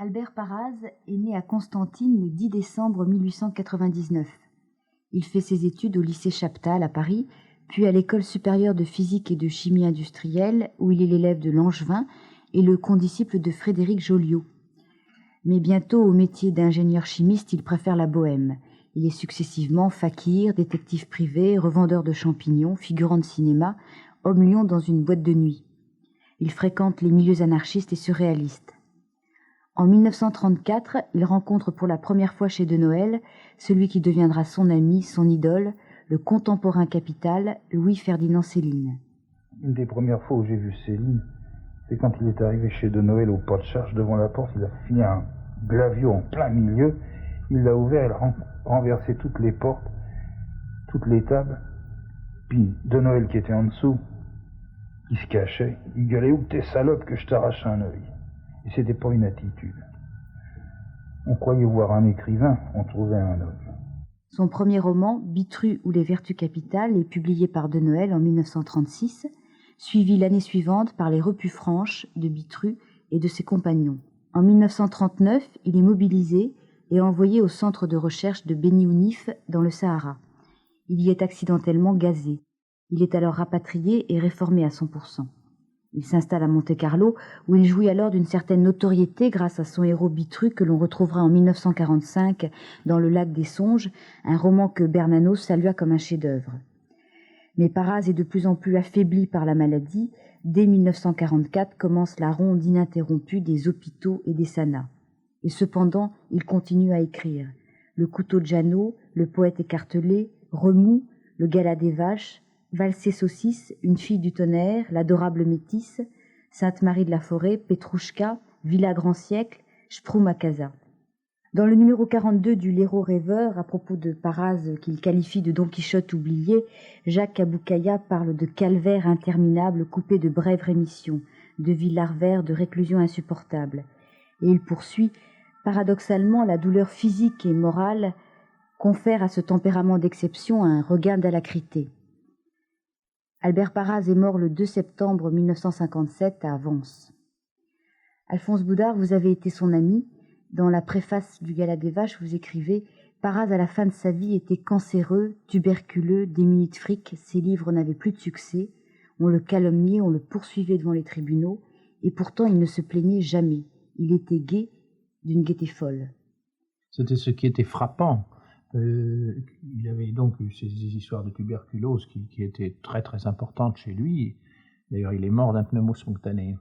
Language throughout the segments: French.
Albert Parraz est né à Constantine le 10 décembre 1899. Il fait ses études au lycée Chaptal à Paris, puis à l'école supérieure de physique et de chimie industrielle, où il est l'élève de Langevin et le condisciple de Frédéric Joliot. Mais bientôt, au métier d'ingénieur chimiste, il préfère la bohème. Il est successivement fakir, détective privé, revendeur de champignons, figurant de cinéma, homme-lion dans une boîte de nuit. Il fréquente les milieux anarchistes et surréalistes. En 1934, il rencontre pour la première fois chez de Noël celui qui deviendra son ami, son idole, le contemporain capital, Louis-Ferdinand Céline. Une des premières fois où j'ai vu Céline, c'est quand il est arrivé chez de Noël au pas de charge devant la porte. Il a fini un glavio en plein milieu. Il l'a ouvert, il a renversé toutes les portes, toutes les tables. Puis de Noël qui était en dessous, qui se cachait, il gueulait « Où t'es salope que je t'arrache un œil ?» Et c'était pas une attitude. On croyait voir un écrivain, on trouvait un homme. Son premier roman, Bitru ou les vertus capitales, est publié par de Noël en 1936, suivi l'année suivante par les Repues franches de Bitru et de ses compagnons. En 1939, il est mobilisé et envoyé au centre de recherche de Beni Ounif dans le Sahara. Il y est accidentellement gazé. Il est alors rapatrié et réformé à 100%. Il s'installe à Monte-Carlo, où il jouit alors d'une certaine notoriété grâce à son héros Bitru que l'on retrouvera en 1945 dans Le Lac des Songes, un roman que Bernanos salua comme un chef-d'œuvre. Mais Parraz est de plus en plus affaibli par la maladie. Dès 1944 commence la ronde ininterrompue des hôpitaux et des sanas. Et cependant, il continue à écrire. Le couteau de Janot, Le poète écartelé, Remous, Le gala des vaches, Valser saucisse, Une fille du tonnerre, L'adorable métisse, Sainte-Marie de la Forêt, Petrouchka, Villa Grand Siècle, Sprum à Casa. Dans le numéro 42 du L'Héros rêveur, à propos de Parraz qu'il qualifie de Don Quichotte oublié, Jacques Aboukaya parle de calvaire interminable coupé de brèves rémissions, de vie larvaire, de réclusion insupportable. Et il poursuit, paradoxalement, la douleur physique et morale confère à ce tempérament d'exception un regain d'alacrité. Albert Parraz est mort le 2 septembre 1957 à Vence. Alphonse Boudard, vous avez été son ami. Dans la préface du Gala des Vaches, vous écrivez « Parraz, à la fin de sa vie, était cancéreux, tuberculeux, démuni de fric. Ses livres n'avaient plus de succès. On le calomniait, on le poursuivait devant les tribunaux. Et pourtant, il ne se plaignait jamais. Il était gai, d'une gaieté folle. » C'était ce qui était frappant. Il avait donc eu ces histoires de tuberculose qui étaient très très importantes chez lui. D'ailleurs, il est mort d'un pneumo spontané.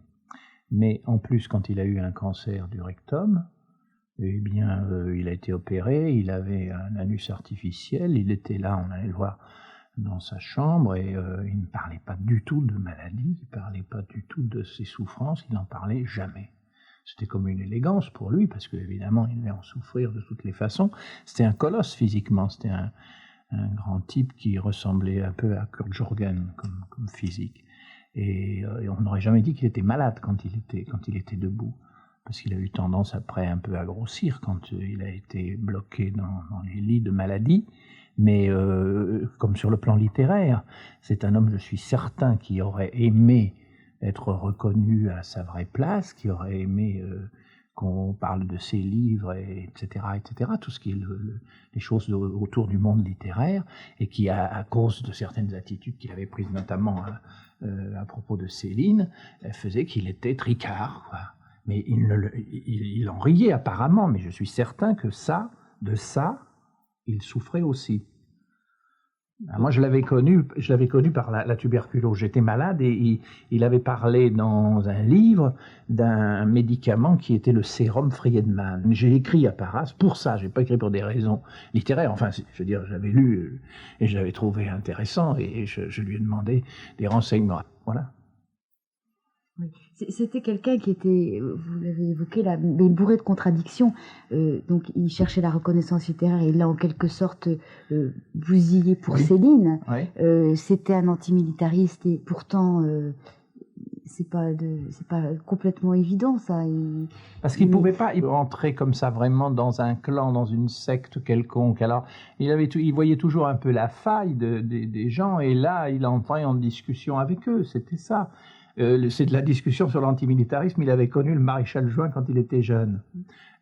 Mais en plus, quand il a eu un cancer du rectum, eh bien, il a été opéré, il avait un anus artificiel, il était là, on allait le voir dans sa chambre, et il ne parlait pas du tout de maladie, il ne parlait pas du tout de ses souffrances, il n'en parlait jamais. C'était comme une élégance pour lui, parce qu'évidemment, il devait en souffrir de toutes les façons. C'était un colosse physiquement, c'était un grand type qui ressemblait un peu à Kurt Jorgen comme physique. Et on n'aurait jamais dit qu'il était malade quand il était debout, parce qu'il a eu tendance après un peu à grossir quand il a été bloqué dans les lits de maladie. Mais comme sur le plan littéraire, c'est un homme, je suis certain, qui aurait aimé être reconnu à sa vraie place, qui aurait aimé qu'on parle de ses livres, etc., tout ce qui est les choses autour du monde littéraire, et qui, à cause de certaines attitudes qu'il avait prises, notamment à propos de Céline, faisait qu'il était tricard, quoi. Mais il en riait apparemment, mais je suis certain que de ça, il souffrait aussi. Moi, je l'avais connu par la tuberculose. J'étais malade et il avait parlé dans un livre d'un médicament qui était le sérum Friedman. J'ai écrit à Parraz pour ça. J'ai pas écrit pour des raisons littéraires. Enfin, je veux dire, j'avais lu et je l'avais trouvé intéressant et je lui ai demandé des renseignements. Voilà. Oui. C'était quelqu'un qui était, vous l'avez évoqué là, mais bourré de contradictions. Donc il cherchait la reconnaissance littéraire et il l'a en quelque sorte bousillé pour Céline. Oui. C'était un antimilitariste et pourtant c'est pas complètement évident ça. Parce qu'il pouvait pas entrer comme ça vraiment dans un clan, dans une secte quelconque. Alors il voyait toujours un peu la faille des gens et là il entrait en discussion avec eux. C'était ça. c'est de la discussion sur l'antimilitarisme. Il avait connu le maréchal Juin quand il était jeune.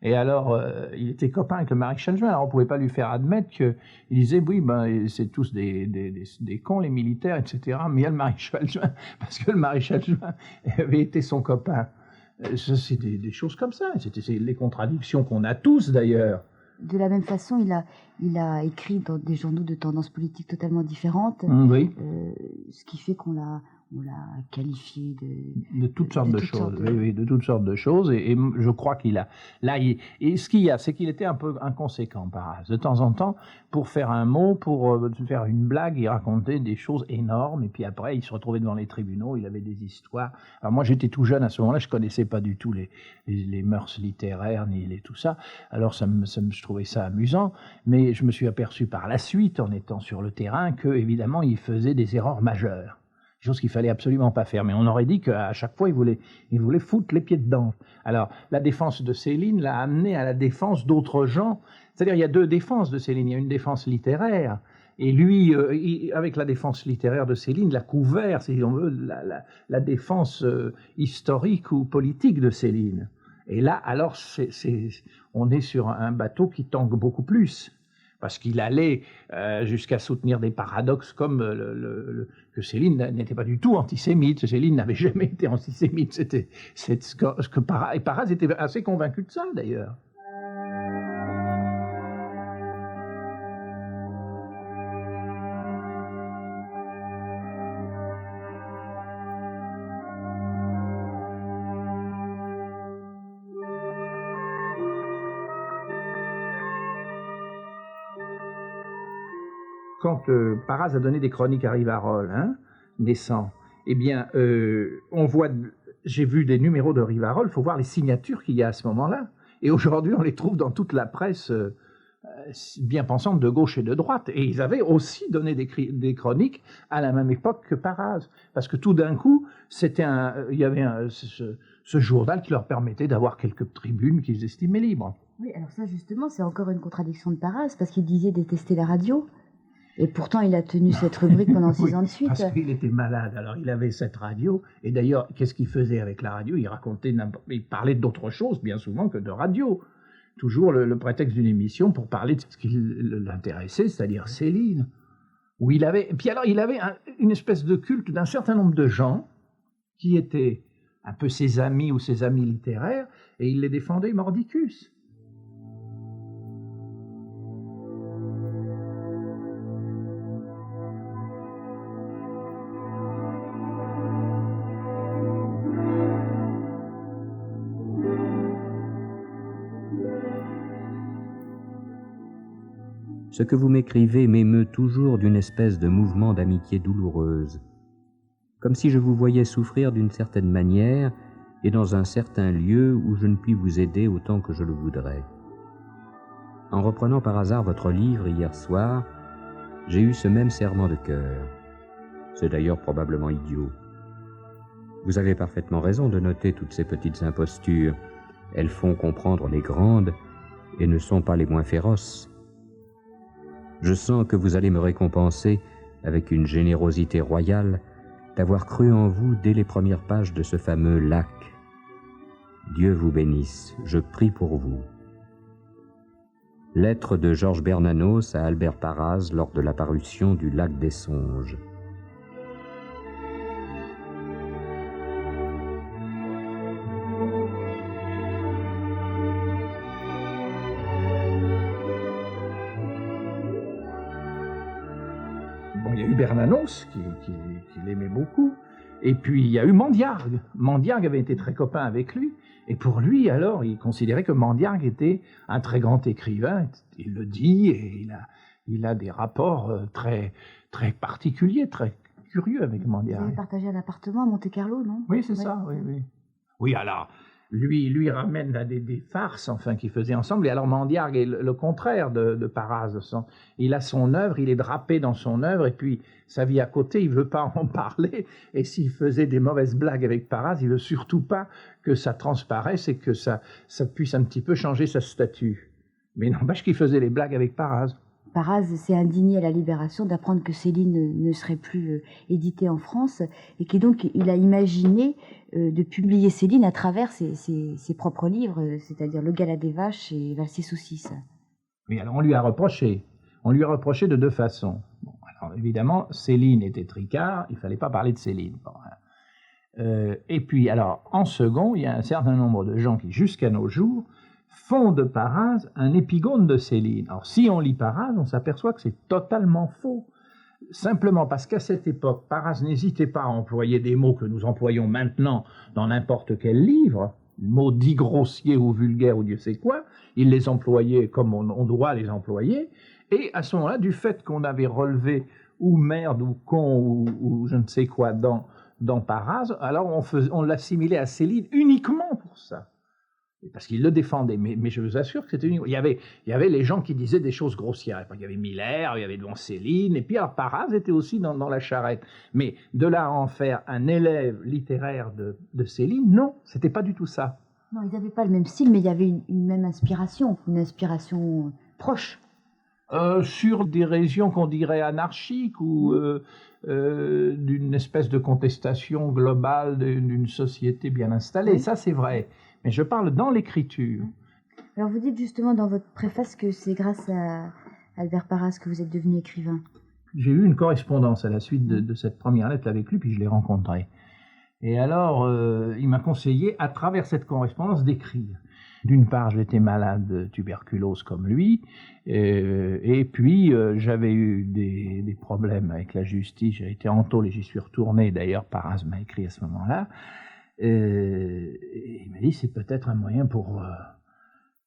Et alors, il était copain avec le maréchal Juin. Alors, on ne pouvait pas lui faire admettre qu'il disait, oui, ben, c'est tous des cons, les militaires, etc. Mais il y a le maréchal Juin, parce que le maréchal Juin avait été son copain. C'est des choses comme ça. C'est les contradictions qu'on a tous, d'ailleurs. De la même façon, il a écrit dans des journaux de tendances politiques totalement différentes, Oui. Ce qui fait qu'on l'a qualifié de toutes sortes de choses. Oui, de toutes sortes de choses. Et je crois qu'il a... Là, et ce qu'il y a, c'est qu'il était un peu inconséquent, Paras. De temps en temps, pour faire un mot, pour faire une blague, il racontait des choses énormes. Et puis après, il se retrouvait devant les tribunaux, il avait des histoires. Alors moi, j'étais tout jeune à ce moment-là, je connaissais pas du tout les mœurs littéraires, ni tout ça. Alors je trouvais ça amusant. Mais je me suis aperçu par la suite, en étant sur le terrain, que évidemment, il faisait des erreurs majeures. Chose qu'il fallait absolument pas faire. Mais on aurait dit qu'à chaque fois, il voulait foutre les pieds dedans. Alors, la défense de Céline l'a amené à la défense d'autres gens. C'est-à-dire, il y a deux défenses de Céline. Il y a une défense littéraire. Et lui, avec la défense littéraire de Céline, l'a couvert, si on veut, la défense historique ou politique de Céline. Et là, alors, on est sur un bateau qui tangue beaucoup plus. Parce qu'il allait jusqu'à soutenir des paradoxes comme que Céline n'était pas du tout antisémite. Céline n'avait jamais été antisémite. Et Paras était assez convaincu de ça, d'ailleurs. Quand Paras a donné des chroniques à Rivarol, naissant, eh bien, j'ai vu des numéros de Rivarol, il faut voir les signatures qu'il y a à ce moment-là. Et aujourd'hui, on les trouve dans toute la presse bien pensante de gauche et de droite. Et ils avaient aussi donné des chroniques à la même époque que Paras. Parce que tout d'un coup, il y avait ce journal qui leur permettait d'avoir quelques tribunes qu'ils estimaient libres. Oui, alors ça, justement, c'est encore une contradiction de Paras, parce qu'il disait détester la radio. Et pourtant, il a tenu cette rubrique pendant 6 ans de suite. Parce qu'il était malade. Alors, il avait cette radio. Et d'ailleurs, qu'est-ce qu'il faisait avec la radio? Il parlait d'autre chose, bien souvent, que de radio. Toujours le prétexte d'une émission pour parler de ce qui l'intéressait, c'est-à-dire Céline. Et puis alors, il avait une espèce de culte d'un certain nombre de gens qui étaient un peu ses amis ou ses amis littéraires, et il les défendait mordicus. Ce que vous m'écrivez m'émeut toujours d'une espèce de mouvement d'amitié douloureuse, comme si je vous voyais souffrir d'une certaine manière et dans un certain lieu où je ne puis vous aider autant que je le voudrais. En reprenant par hasard votre livre hier soir, j'ai eu ce même serrement de cœur. C'est d'ailleurs probablement idiot. Vous avez parfaitement raison de noter toutes ces petites impostures. Elles font comprendre les grandes et ne sont pas les moins féroces. Je sens que vous allez me récompenser avec une générosité royale d'avoir cru en vous dès les premières pages de ce fameux Lac. Dieu vous bénisse, je prie pour vous. Lettre de Georges Bernanos à Albert Paras lors de la parution du Lac des Songes. Il y a eu Bernanos, qui l'aimait beaucoup, et puis il y a eu Mandiargue. Mandiargue avait été très copain avec lui, et pour lui, alors, il considérait que Mandiargue était un très grand écrivain, il le dit, et il a des rapports très, très particuliers, très curieux avec Mandiargue. Vous avez partagé un appartement à Monte-Carlo, non? Oui, c'est ça, oui. Oui, alors... Lui ramène à des farces, enfin, qu'ils faisaient ensemble. Et alors Mandiargue est le contraire de Paras. Il a son œuvre, il est drapé dans son œuvre, et puis sa vie à côté, il veut pas en parler. Et s'il faisait des mauvaises blagues avec Paras, il veut surtout pas que ça transparaisse et que ça puisse un petit peu changer sa statue. Mais n'empêche qu'il faisait les blagues avec Paras. Paraz s'est indigné à la Libération d'apprendre que Céline ne serait plus éditée en France et qu'il a imaginé de publier Céline à travers ses propres livres, c'est-à-dire Le Gala des Vaches et Valser saucisse. Oui, alors on lui a reproché de deux façons. Bon, alors évidemment, Céline était tricard, il ne fallait pas parler de Céline. Bon, et puis, alors, en second, il y a un certain nombre de gens qui, jusqu'à nos jours, font de Paraz un épigone de Céline. Alors, si on lit Paraz, on s'aperçoit que c'est totalement faux. Simplement parce qu'à cette époque, Paraz n'hésitait pas à employer des mots que nous employons maintenant dans n'importe quel livre, mots dits grossiers ou vulgaires ou Dieu sait quoi, il les employait comme on doit les employer, et à ce moment-là, du fait qu'on avait relevé ou merde ou con ou je ne sais quoi dans Paraz, alors on l'assimilait à Céline uniquement pour ça. Parce qu'il le défendait, mais je vous assure que c'était unique. Il y avait les gens qui disaient des choses grossières. Il y avait Miller, il y avait devant Céline, et puis alors Paraz était aussi dans la charrette. Mais de là à en faire un élève littéraire de Céline, non, c'était pas du tout ça. Non, ils n'avaient pas le même style, mais il y avait une même inspiration, une inspiration proche. Sur des régions qu'on dirait anarchiques ou d'une espèce de contestation globale d'une société bien installée. Oui. Ça, c'est vrai. Mais je parle dans l'écriture. Alors, vous dites justement dans votre préface que c'est grâce à Albert Paraz que vous êtes devenu écrivain. J'ai eu une correspondance à la suite de cette première lettre avec lui, puis je l'ai rencontré. Et alors, il m'a conseillé, à travers cette correspondance, d'écrire. D'une part, j'étais malade de tuberculose comme lui, et puis j'avais eu des problèmes avec la justice. J'ai été en tôle et j'y suis retourné. D'ailleurs, Paraz m'a écrit à ce moment-là. Et il m'a dit, c'est peut-être un moyen pour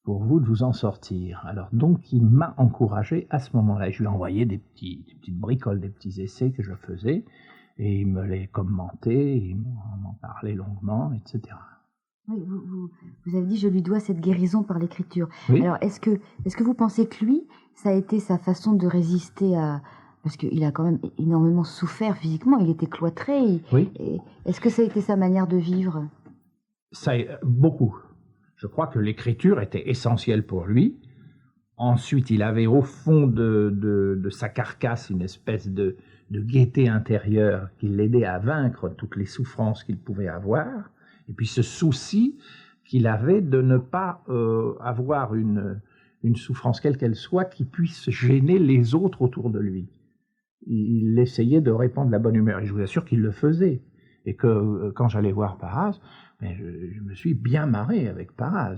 vous de vous en sortir. Alors donc, il m'a encouragé à ce moment-là. Je lui ai envoyé des petites bricoles, des petits essais que je faisais, et il me les commentait, il m'en parlait longuement, etc. Oui, vous avez dit, je lui dois cette guérison par l'écriture. Oui. Alors, est-ce que vous pensez que lui, ça a été sa façon de résister à... Parce qu'il a quand même énormément souffert physiquement, il était cloîtré. Oui. Est-ce que ça a été sa manière de vivre? Ça, beaucoup. Je crois que l'écriture était essentielle pour lui. Ensuite, il avait au fond de sa carcasse une espèce de gaieté intérieure qui l'aidait à vaincre toutes les souffrances qu'il pouvait avoir. Et puis ce souci qu'il avait de ne pas avoir une souffrance quelle qu'elle soit qui puisse gêner les autres autour de lui. Il essayait de répandre la bonne humeur, et je vous assure qu'il le faisait. Et que quand j'allais voir Paraz, je me suis bien marré avec Paraz.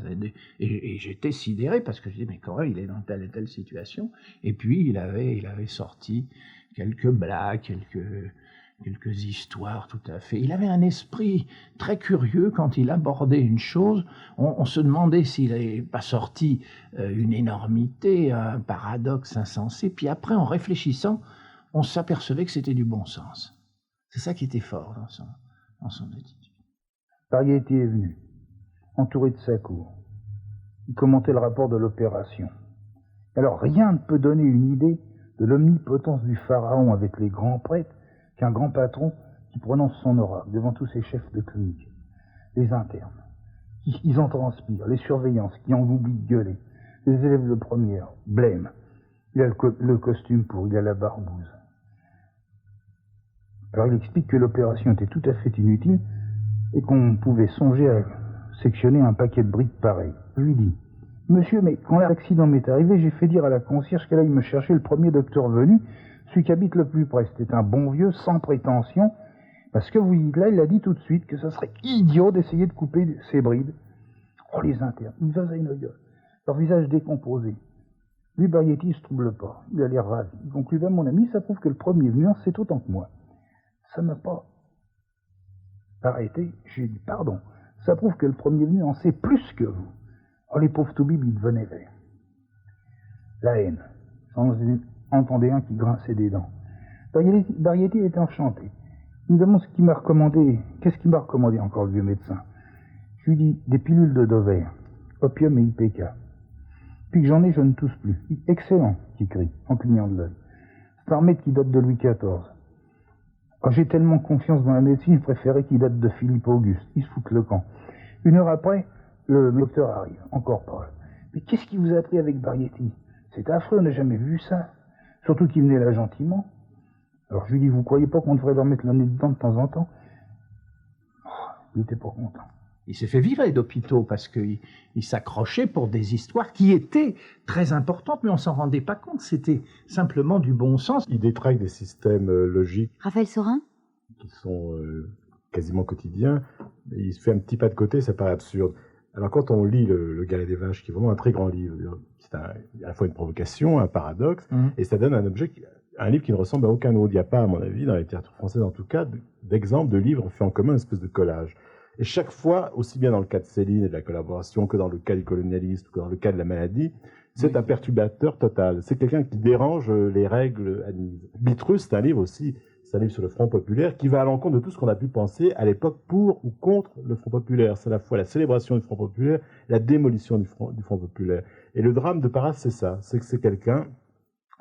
Et j'étais sidéré parce que je disais, mais quand même, il est dans telle et telle situation. Et puis, il avait sorti quelques blagues, quelques histoires tout à fait. Il avait un esprit très curieux quand il abordait une chose. On se demandait s'il n'avait pas sorti une énormité, un paradoxe insensé. Puis après, en réfléchissant, on s'apercevait que c'était du bon sens. C'est ça qui était fort dans son attitude. Variety est venu, entouré de sa cour. Il commentait le rapport de l'opération. Alors rien ne peut donner une idée de l'omnipotence du pharaon avec les grands prêtres qu'un grand patron qui prononce son oracle devant tous ses chefs de clinique, les internes, ils en transpirent, les surveillances qui en oublient de gueuler, les élèves de première, blême, il a le costume pour, il a la barbouze. Alors il explique que l'opération était tout à fait inutile et qu'on pouvait songer à sectionner un paquet de briques pareil. Je lui dis, monsieur, mais quand l'accident m'est arrivé, j'ai fait dire à la concierge qu'elle aille me chercher le premier docteur venu, celui qui habite le plus près. C'était un bon vieux, sans prétention, parce que vous dites là, il a dit tout de suite que ça serait idiot d'essayer de couper ses brides. Oh, les internes, ils avaient une gueule, leur visage décomposé. Lui, Variety, il se trouble pas, il a l'air ravi. Il conclut, ben, mon ami, ça prouve que le premier venu en sait autant que moi. Ça m'a pas arrêté, j'ai dit, pardon, ça prouve que le premier venu en sait plus que vous. Oh, les pauvres toubibs, ils devenaient verts. La haine. J'en entendais un qui grinçait des dents. Variety était enchanté. Il me demande ce qu'il m'a recommandé. Qu'est-ce qu'il m'a recommandé encore, le vieux médecin? Je lui dis, des pilules de Dover, opium et IPK. Depuis que j'en ai, je ne tousse plus. Excellent, qu'il crie, en clignant de l'œil. C'est un remède qui date de Louis XIV. Oh, j'ai tellement confiance dans la médecine, je préférais qu'il date de Philippe Auguste. Il se fout le camp. 1 heure après, le docteur arrive, encore pas. Mais qu'est-ce qui vous a pris avec Variety? C'est affreux, on n'a jamais vu ça. Surtout qu'il venait là gentiment. Alors je lui dis, vous croyez pas qu'on devrait leur mettre le nez dedans de temps en temps? Il n'était pas content. Il s'est fait virer d'hôpitaux parce qu'il s'accrochait pour des histoires qui étaient très importantes, mais on s'en rendait pas compte. C'était simplement du bon sens. Il détraque des systèmes logiques Raphaël Sorin? qui sont quasiment quotidiens. Et il se fait un petit pas de côté, ça paraît absurde. Alors quand on lit le Galet des Vaches, qui est vraiment un très grand livre, c'est à la fois une provocation, un paradoxe, et ça donne un livre qui ne ressemble à aucun autre. Il n'y a pas, à mon avis, dans la littérature française en tout cas, d'exemple de livres faits en commun, une espèce de collage. Et chaque fois, aussi bien dans le cas de Céline et de la collaboration que dans le cas du colonialisme, que dans le cas de la maladie, c'est un perturbateur total. C'est quelqu'un qui dérange les règles admises. Bitru, c'est un livre aussi, c'est un livre sur le Front populaire qui va à l'encontre de tout ce qu'on a pu penser à l'époque pour ou contre le Front populaire. C'est à la fois la célébration du Front populaire, la démolition du Front populaire. Et le drame de Paras, c'est ça, c'est que c'est quelqu'un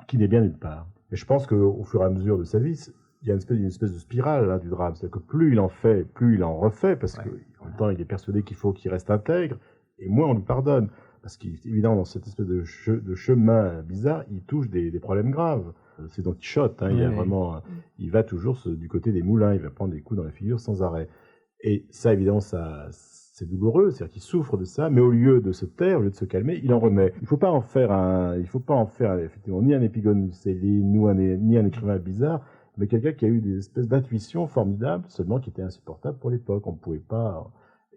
qui n'est bien nulle part. Et je pense qu'au fur et à mesure de sa vie, il y a une espèce de spirale là, du drame. C'est-à-dire que plus il en fait, plus il en refait, parce qu'en même temps, il est persuadé qu'il faut qu'il reste intègre, et moins on lui pardonne. Parce qu'évidemment, dans cette espèce de chemin bizarre, il touche des problèmes graves. C'est Don Quichotte, il y a vraiment, il va toujours du côté des moulins, il va prendre des coups dans la figure sans arrêt. Et ça, évidemment, c'est douloureux, c'est-à-dire qu'il souffre de ça, mais au lieu de se taire, au lieu de se calmer, il en remet. Il faut pas en faire effectivement ni un épigone de Céline, ni un écrivain bizarre, mais quelqu'un qui a eu des espèces d'intuitions formidables, seulement qui étaient insupportables pour l'époque. On ne pouvait pas.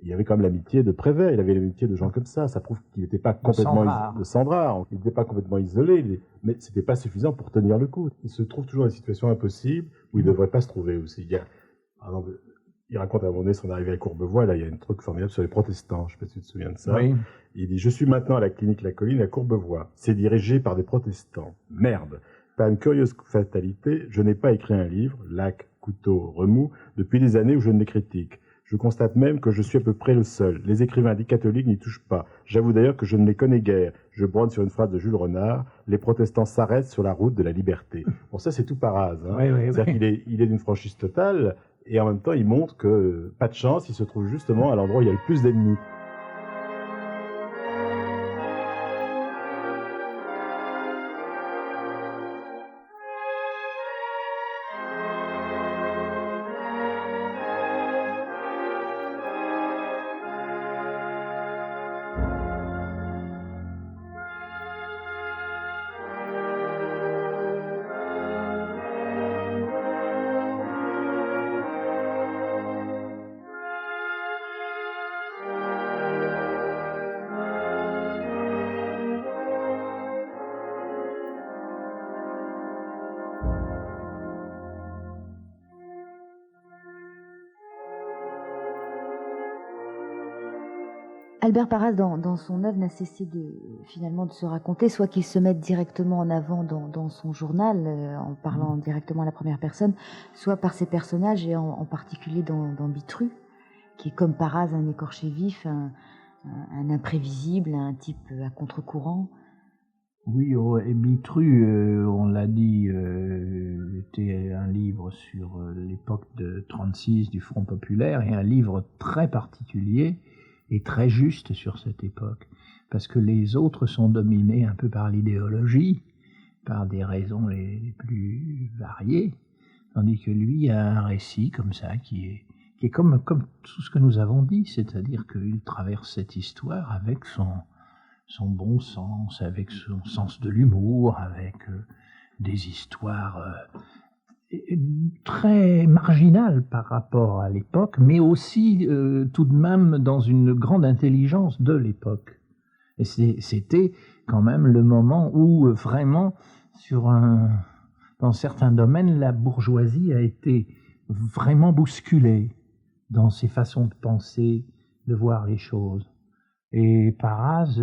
Il y avait quand même l'amitié de Prévert, il avait l'amitié de gens comme ça. Ça prouve qu'il n'était pas complètement de Sandrard, il n'était pas complètement isolé, mais c'était pas suffisant pour tenir le coup. Il se trouve toujours dans des situations impossibles où il ne devrait pas se trouver aussi. Il raconte à un moment donné son arrivée à Courbevoie, là il y a un truc formidable sur les protestants, je ne sais pas si tu te souviens de ça. Oui. Il dit « Je suis maintenant à la clinique La Colline à Courbevoie. C'est dirigé par des protestants. Merde. Par une curieuse fatalité, je n'ai pas écrit un livre, lac, couteau, remous, depuis des années où je ne les critique. Je constate même que je suis à peu près le seul. Les écrivains dits catholiques n'y touchent pas. J'avoue d'ailleurs que je ne les connais guère. Je brodne sur une phrase de Jules Renard, les protestants s'arrêtent sur la route de la liberté. » Bon, ça c'est tout Paras. C'est-à-dire qu'il est d'une franchise totale, et en même temps il montre que, pas de chance, il se trouve justement à l'endroit où il y a le plus d'ennemis. Albert Paras, dans son œuvre, n'a cessé finalement de se raconter, soit qu'il se mette directement en avant dans son journal, en parlant directement à la première personne, soit par ses personnages, et en particulier dans Bitru, qui est comme Paras un écorché vif, un imprévisible, un type à contre-courant. Oui, et Bitru, on l'a dit, était un livre sur l'époque de 1936 du Front populaire, et un livre très particulier et très juste sur cette époque, parce que les autres sont dominés un peu par l'idéologie, par des raisons les plus variées, tandis que lui a un récit comme ça qui est comme tout ce que nous avons dit, c'est-à-dire qu'il traverse cette histoire avec son bon sens, avec son sens de l'humour, avec des histoires très marginales par rapport à l'époque, mais aussi tout de même dans une grande intelligence de l'époque. Et c'était quand même le moment où vraiment, dans certains domaines, la bourgeoisie a été vraiment bousculée dans ses façons de penser, de voir les choses. Et Paras,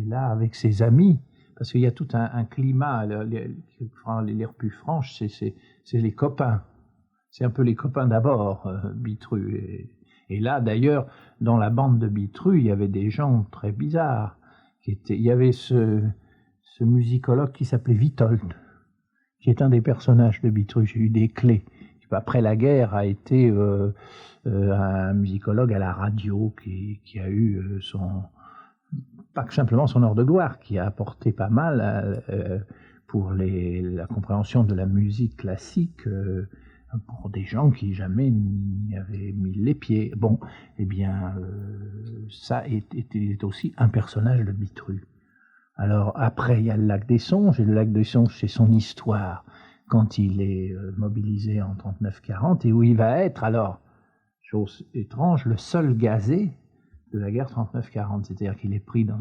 là, avec ses amis, parce qu'il y a tout un climat, les repus franches, c'est les copains. C'est un peu les copains d'abord, Bitru. Et là, d'ailleurs, dans la bande de Bitru, il y avait des gens très bizarres. Il y avait ce musicologue qui s'appelait Witold, qui est un des personnages de Bitru. J'ai eu des clés. Après la guerre, a été un musicologue à la radio qui a eu pas que simplement son heure de gloire, qui a apporté pas mal pour la compréhension de la musique classique, pour des gens qui jamais n'y avaient mis les pieds. Bon, eh bien, ça était aussi un personnage de Bitru. Alors après, il y a le lac des Songes, et le lac des Songes, c'est son histoire, quand il est mobilisé en 39-40, et où il va être, alors, chose étrange, le seul gazé de la guerre 39-40, c'est-à-dire qu'il est pris dans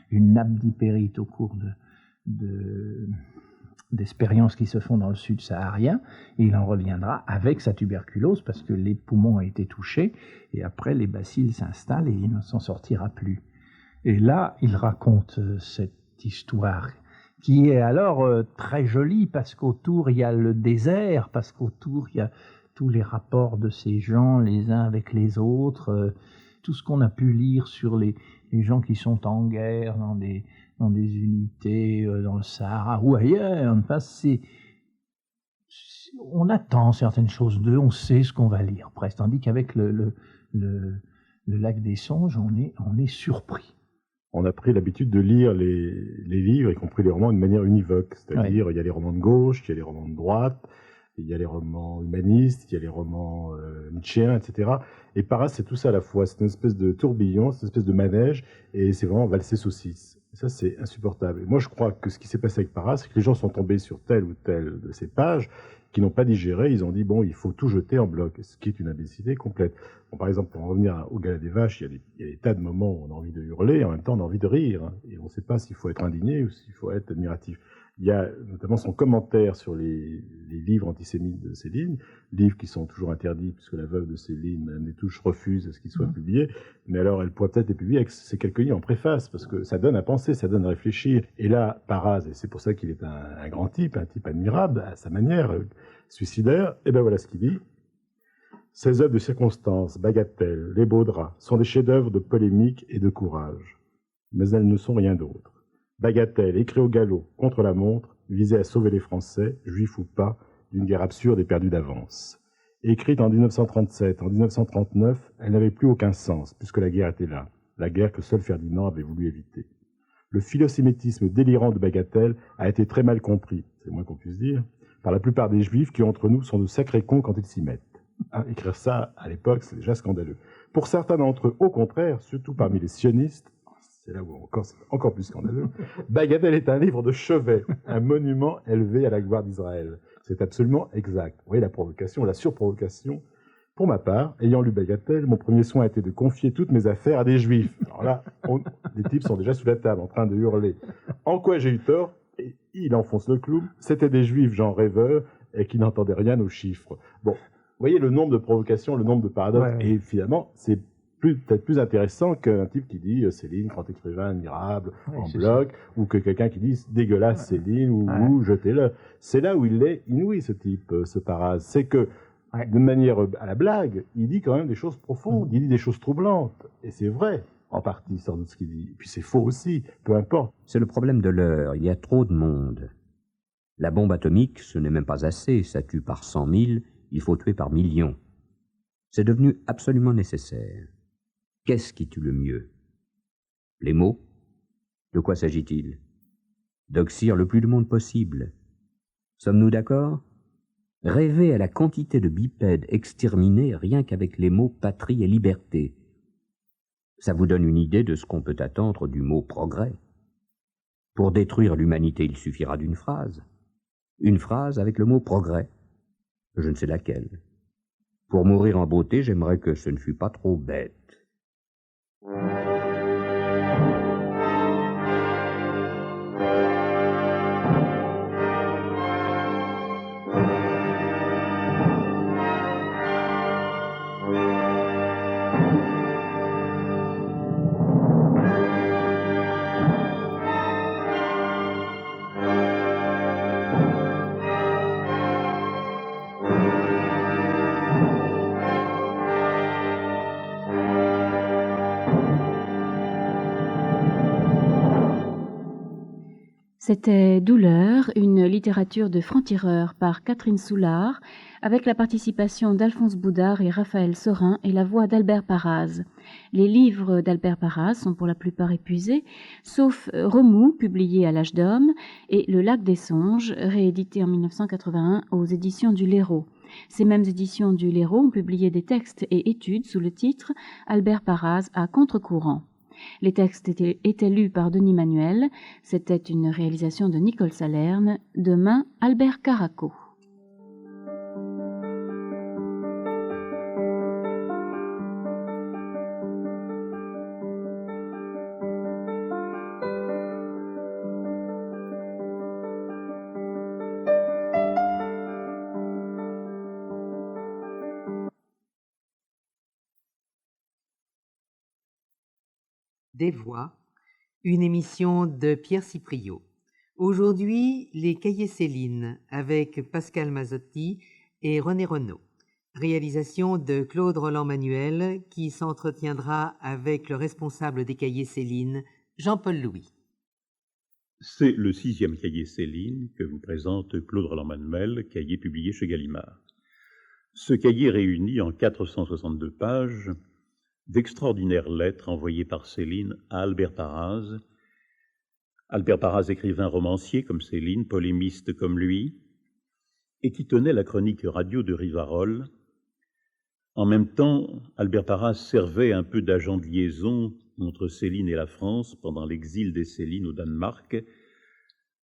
une nappe d'hypérite au cours d'expériences qui se font dans le sud saharien, et il en reviendra avec sa tuberculose, parce que les poumons ont été touchés, et après les bacilles s'installent, et il ne s'en sortira plus. Et là, il raconte cette histoire, qui est alors très jolie, parce qu'autour il y a le désert, parce qu'autour il y a tous les rapports de ces gens les uns avec les autres, tout ce qu'on a pu lire sur les gens qui sont en guerre dans des unités dans le Sahara ou ailleurs. Enfin, on attend certaines choses d'eux, on sait ce qu'on va lire presque, tandis qu'avec le lac des Songes, on est surpris. On a pris l'habitude de lire les livres, y compris les romans, de manière univoque. C'est-à-dire, il y a les romans de gauche, il y a les romans de droite, il y a les romans humanistes, il y a les romans nietzschéens, etc. Et Paras, c'est tout ça à la fois. C'est une espèce de tourbillon, c'est une espèce de manège, et c'est vraiment valser saucisse. Et ça, c'est insupportable. Et moi, je crois que ce qui s'est passé avec Paras, c'est que les gens sont tombés sur telle ou telle de ces pages, qui n'ont pas digéré, ils ont dit, bon, il faut tout jeter en bloc, ce qui est une imbécilité complète. Bon, par exemple, pour en revenir au Gala des Vaches, il y a des tas de moments où on a envie de hurler, et en même temps, on a envie de rire, et on ne sait pas s'il faut être indigné ou s'il faut être admiratif. Il y a notamment son commentaire sur les livres antisémites de Céline, livres qui sont toujours interdits, puisque la veuve de Céline, Madame Destouches, refuse à ce qu'ils soient publiés. Mais alors, elle pourrait peut-être les publier avec ces quelques lignes en préface, parce que ça donne à penser, ça donne à réfléchir. Et là, Paras, et c'est pour ça qu'il est un grand type, un type admirable, à sa manière, suicidaire, et ben voilà ce qu'il dit. Ces œuvres de circonstance, bagatelles, les beaux draps, sont des chefs-d'œuvre de polémique et de courage. Mais elles ne sont rien d'autre. Bagatelle, écrit au galop, contre la montre, visait à sauver les Français, juifs ou pas, d'une guerre absurde et perdue d'avance. Écrite en 1937, en 1939, elle n'avait plus aucun sens, puisque la guerre était là, la guerre que seul Ferdinand avait voulu éviter. Le philosémitisme délirant de Bagatelle a été très mal compris, c'est le moins qu'on puisse dire, par la plupart des juifs qui, entre nous, sont de sacrés cons quand ils s'y mettent. Écrire ça, à l'époque, c'est déjà scandaleux. Pour certains d'entre eux, au contraire, surtout parmi les sionistes, c'est là où c'est encore plus scandaleux, Bagatelle est un livre de chevet, un monument élevé à la gloire d'Israël. C'est absolument exact. Vous voyez la provocation, la surprovocation. Pour ma part, ayant lu Bagatelle, mon premier soin a été de confier toutes mes affaires à des juifs. Alors là, les types sont déjà sous la table en train de hurler. En quoi j'ai eu tort? Et il enfonce le clou. C'était des juifs genre rêveurs et qui n'entendaient rien aux chiffres. Bon, vous voyez le nombre de provocations, le nombre de paradoxes. Ouais. Et finalement, c'est peut-être plus intéressant qu'un type qui dit Céline, grand écrivain admirable, en bloc, ou que quelqu'un qui dit dégueulasse Céline, ou jetez-le. C'est là où il est inouï, ce type, ce Paras. C'est que, de manière à la blague, il dit quand même des choses profondes, il dit des choses troublantes. Et c'est vrai, en partie, sans doute, ce qu'il dit. Et puis c'est faux aussi, peu importe. C'est le problème de l'heure, il y a trop de monde. La bombe atomique, ce n'est même pas assez, ça tue par 100 000, il faut tuer par millions. C'est devenu absolument nécessaire. Qu'est-ce qui tue le mieux? Les mots? De quoi s'agit-il? D'oxyre le plus de monde possible. Sommes-nous d'accord? Rêver à la quantité de bipèdes exterminés rien qu'avec les mots patrie et liberté. Ça vous donne une idée de ce qu'on peut attendre du mot progrès. Pour détruire l'humanité, il suffira d'une phrase. Une phrase avec le mot progrès. Je ne sais laquelle. Pour mourir en beauté, j'aimerais que ce ne fût pas trop bête. C'était Douleur, une littérature de franc-tireur par Catherine Soulard, avec la participation d'Alphonse Boudard et Raphaël Sorin et la voix d'Albert Parraz. Les livres d'Albert Parraz sont pour la plupart épuisés, sauf Remous, publié à l'Âge d'Homme, et Le Lac des Songes, réédité en 1981 aux éditions du Léraud. Ces mêmes éditions du Léraud ont publié des textes et études sous le titre Albert Parraz à contre-courant. Les textes étaient lus par Denis Manuel. C'était une réalisation de Nicole Salerne. Demain, Albert Caraco. Des voix, une émission de Pierre Cipriot. Aujourd'hui, les Cahiers Céline avec Pascal Mazzotti et René Renaud. Réalisation de Claude Roland-Manuel qui s'entretiendra avec le responsable des Cahiers Céline, Jean-Paul Louis. C'est le 6e Cahier Céline que vous présente Claude Roland-Manuel, cahier publié chez Gallimard. Ce cahier réunit en 462 pages d'extraordinaires lettres envoyées par Céline à Albert Parraz. Albert Parraz, écrivain romancier comme Céline, polémiste comme lui, et qui tenait la chronique radio de Rivarol. En même temps, Albert Parraz servait un peu d'agent de liaison entre Céline et la France pendant l'exil des Célines au Danemark,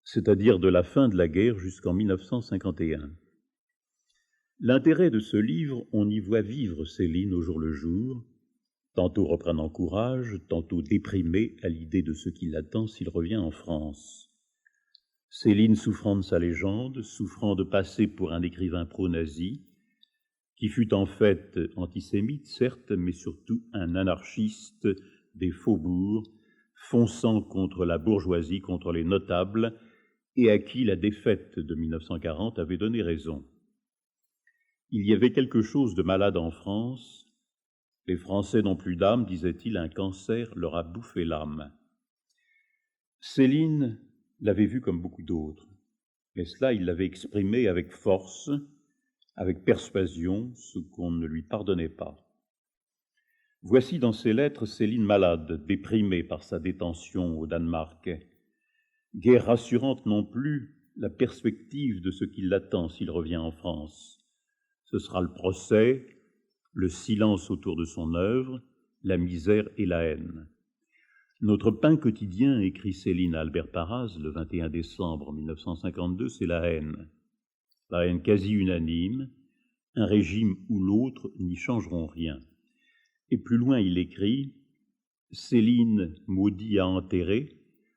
c'est-à-dire de la fin de la guerre jusqu'en 1951. L'intérêt de ce livre, on y voit vivre Céline au jour le jour, tantôt reprenant courage, tantôt déprimé à l'idée de ce qui l'attend s'il revient en France. Céline souffrant de sa légende, souffrant de passer pour un écrivain pro-nazi, qui fut en fait antisémite, certes, mais surtout un anarchiste des faubourgs, fonçant contre la bourgeoisie, contre les notables, et à qui la défaite de 1940 avait donné raison. Il y avait quelque chose de malade en France. Les Français n'ont plus d'âme, disait-il, un cancer leur a bouffé l'âme. Céline l'avait vu comme beaucoup d'autres, mais cela, il l'avait exprimé avec force, avec persuasion, ce qu'on ne lui pardonnait pas. Voici dans ses lettres Céline malade, déprimée par sa détention au Danemark. Guère rassurante non plus la perspective de ce qui l'attend s'il revient en France. Ce sera le procès, le silence autour de son œuvre, la misère et la haine. Notre pain quotidien, écrit Céline à Albert Parraz le 21 décembre 1952, c'est la haine quasi unanime, un régime ou l'autre n'y changeront rien. Et plus loin, il écrit « Céline maudit à enterrer »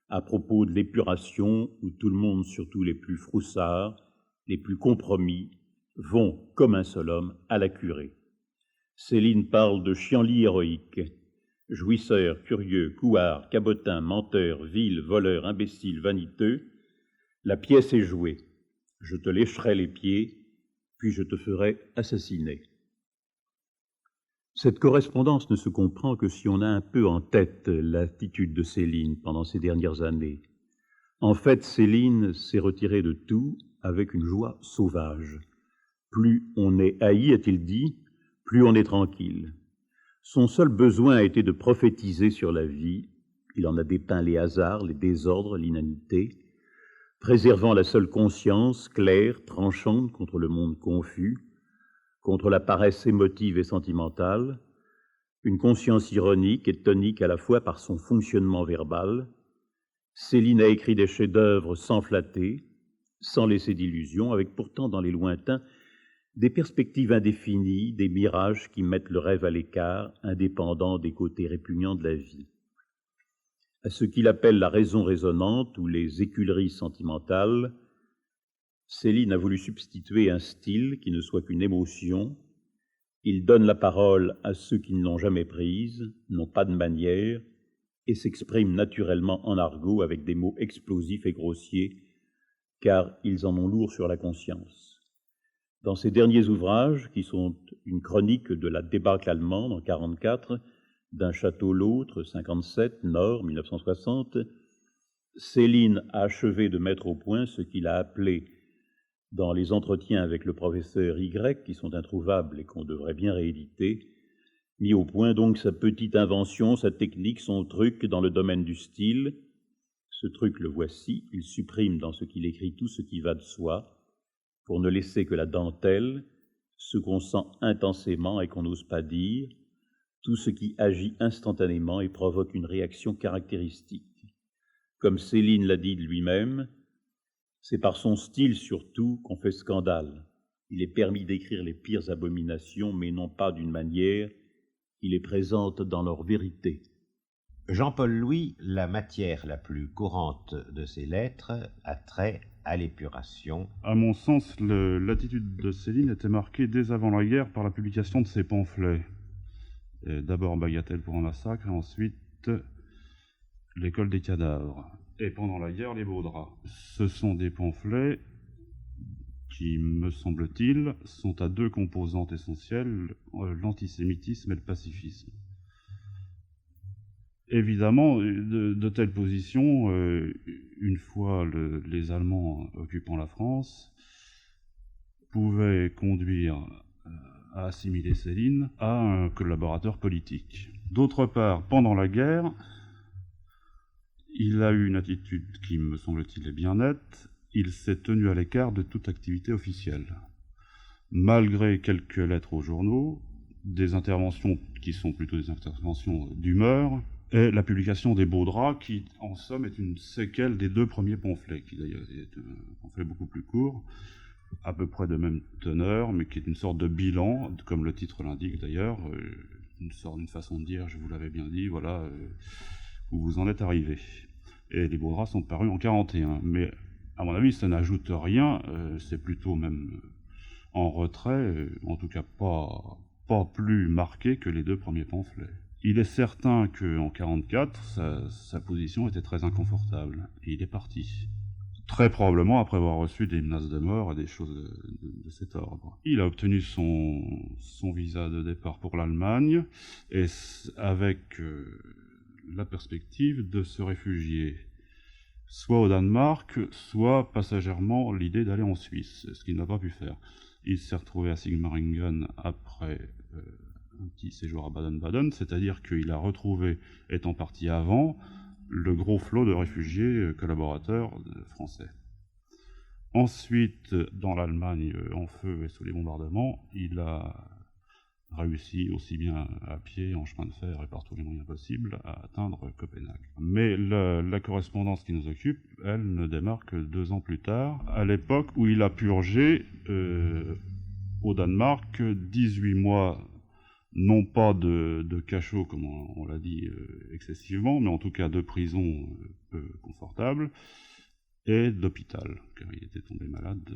à propos de l'épuration où tout le monde, surtout les plus froussards, les plus compromis, vont, comme un seul homme, à la curée. Céline parle de chienlit héroïque, jouisseur, curieux, couard, cabotin, menteur, vil, voleur, imbécile, vaniteux. La pièce est jouée. Je te lécherai les pieds, puis je te ferai assassiner. Cette correspondance ne se comprend que si on a un peu en tête l'attitude de Céline pendant ces dernières années. En fait, Céline s'est retirée de tout avec une joie sauvage. Plus on est haï, a-t-il dit, plus on est tranquille. Son seul besoin a été de prophétiser sur la vie. Il en a dépeint les hasards, les désordres, l'inanité, préservant la seule conscience claire, tranchante contre le monde confus, contre la paresse émotive et sentimentale, une conscience ironique et tonique à la fois par son fonctionnement verbal. Céline a écrit des chefs-d'œuvre sans flatter, sans laisser d'illusions, avec pourtant dans les lointains des perspectives indéfinies, des mirages qui mettent le rêve à l'écart, indépendants des côtés répugnants de la vie. À ce qu'il appelle la raison résonante ou les éculeries sentimentales, Céline a voulu substituer un style qui ne soit qu'une émotion. Il donne la parole à ceux qui ne l'ont jamais prise, n'ont pas de manière, et s'exprime naturellement en argot avec des mots explosifs et grossiers, car ils en ont lourd sur la conscience. Dans ses derniers ouvrages, qui sont une chronique de la débâcle allemande en 1944, d'un château l'autre, 57, Nord, 1960, Céline a achevé de mettre au point ce qu'il a appelé, dans les entretiens avec le professeur Y, qui sont introuvables et qu'on devrait bien rééditer, mis au point donc sa petite invention, sa technique, son truc dans le domaine du style. Ce truc, le voici, il supprime dans ce qu'il écrit tout ce qui va de soi, pour ne laisser que la dentelle, ce qu'on sent intensément et qu'on n'ose pas dire, tout ce qui agit instantanément et provoque une réaction caractéristique. Comme Céline l'a dit de lui-même, c'est par son style surtout qu'on fait scandale. Il est permis d'écrire les pires abominations, mais non pas d'une manière qui les présente dans leur vérité. Jean-Paul Louis, la matière la plus courante de ses lettres a trait à l'épuration. À mon sens, l'attitude de Céline était marquée dès avant la guerre par la publication de ses pamphlets. D'abord Bagatelle pour un massacre, et ensuite L'école des cadavres. Et pendant la guerre, les beaux draps. Ce sont des pamphlets qui, me semble-t-il, sont à deux composantes essentielles, l'antisémitisme et le pacifisme. Évidemment, de telles positions, une fois les Allemands occupant la France, pouvaient conduire à assimiler Céline à un collaborateur politique. D'autre part, pendant la guerre, il a eu une attitude qui, me semble-t-il, est bien nette. Il s'est tenu à l'écart de toute activité officielle. Malgré quelques lettres aux journaux, des interventions qui sont plutôt des interventions d'humeur, et la publication des Beaux Draps, qui, en somme, est une séquelle des deux premiers pamphlets, qui d'ailleurs est un pamphlet beaucoup plus court, à peu près de même teneur, mais qui est une sorte de bilan, comme le titre l'indique d'ailleurs, une façon de dire, je vous l'avais bien dit, voilà, où vous en êtes arrivé. Et les Beaux Draps sont parus en 1941, mais à mon avis, ça n'ajoute rien, c'est plutôt même en retrait, en tout cas pas plus marqué que les deux premiers pamphlets. Il est certain qu'en 1944, sa position était très inconfortable, et il est parti. Très probablement après avoir reçu des menaces de mort et des choses de cet ordre. Il a obtenu son visa de départ pour l'Allemagne, et avec la perspective de se réfugier soit au Danemark, soit passagèrement l'idée d'aller en Suisse, ce qu'il n'a pas pu faire. Il s'est retrouvé à Sigmaringen après un petit séjour à Baden-Baden, c'est-à-dire qu'il a retrouvé, étant parti avant, le gros flot de réfugiés collaborateurs français. Ensuite, dans l'Allemagne en feu et sous les bombardements, il a réussi aussi bien à pied, en chemin de fer et par tous les moyens possibles à atteindre Copenhague. Mais la correspondance qui nous occupe, elle, ne démarre que 2 ans plus tard, à l'époque où il a purgé au Danemark 18 mois, non pas de cachot, comme on l'a dit excessivement, mais en tout cas de prison peu confortable, et d'hôpital, car il était tombé malade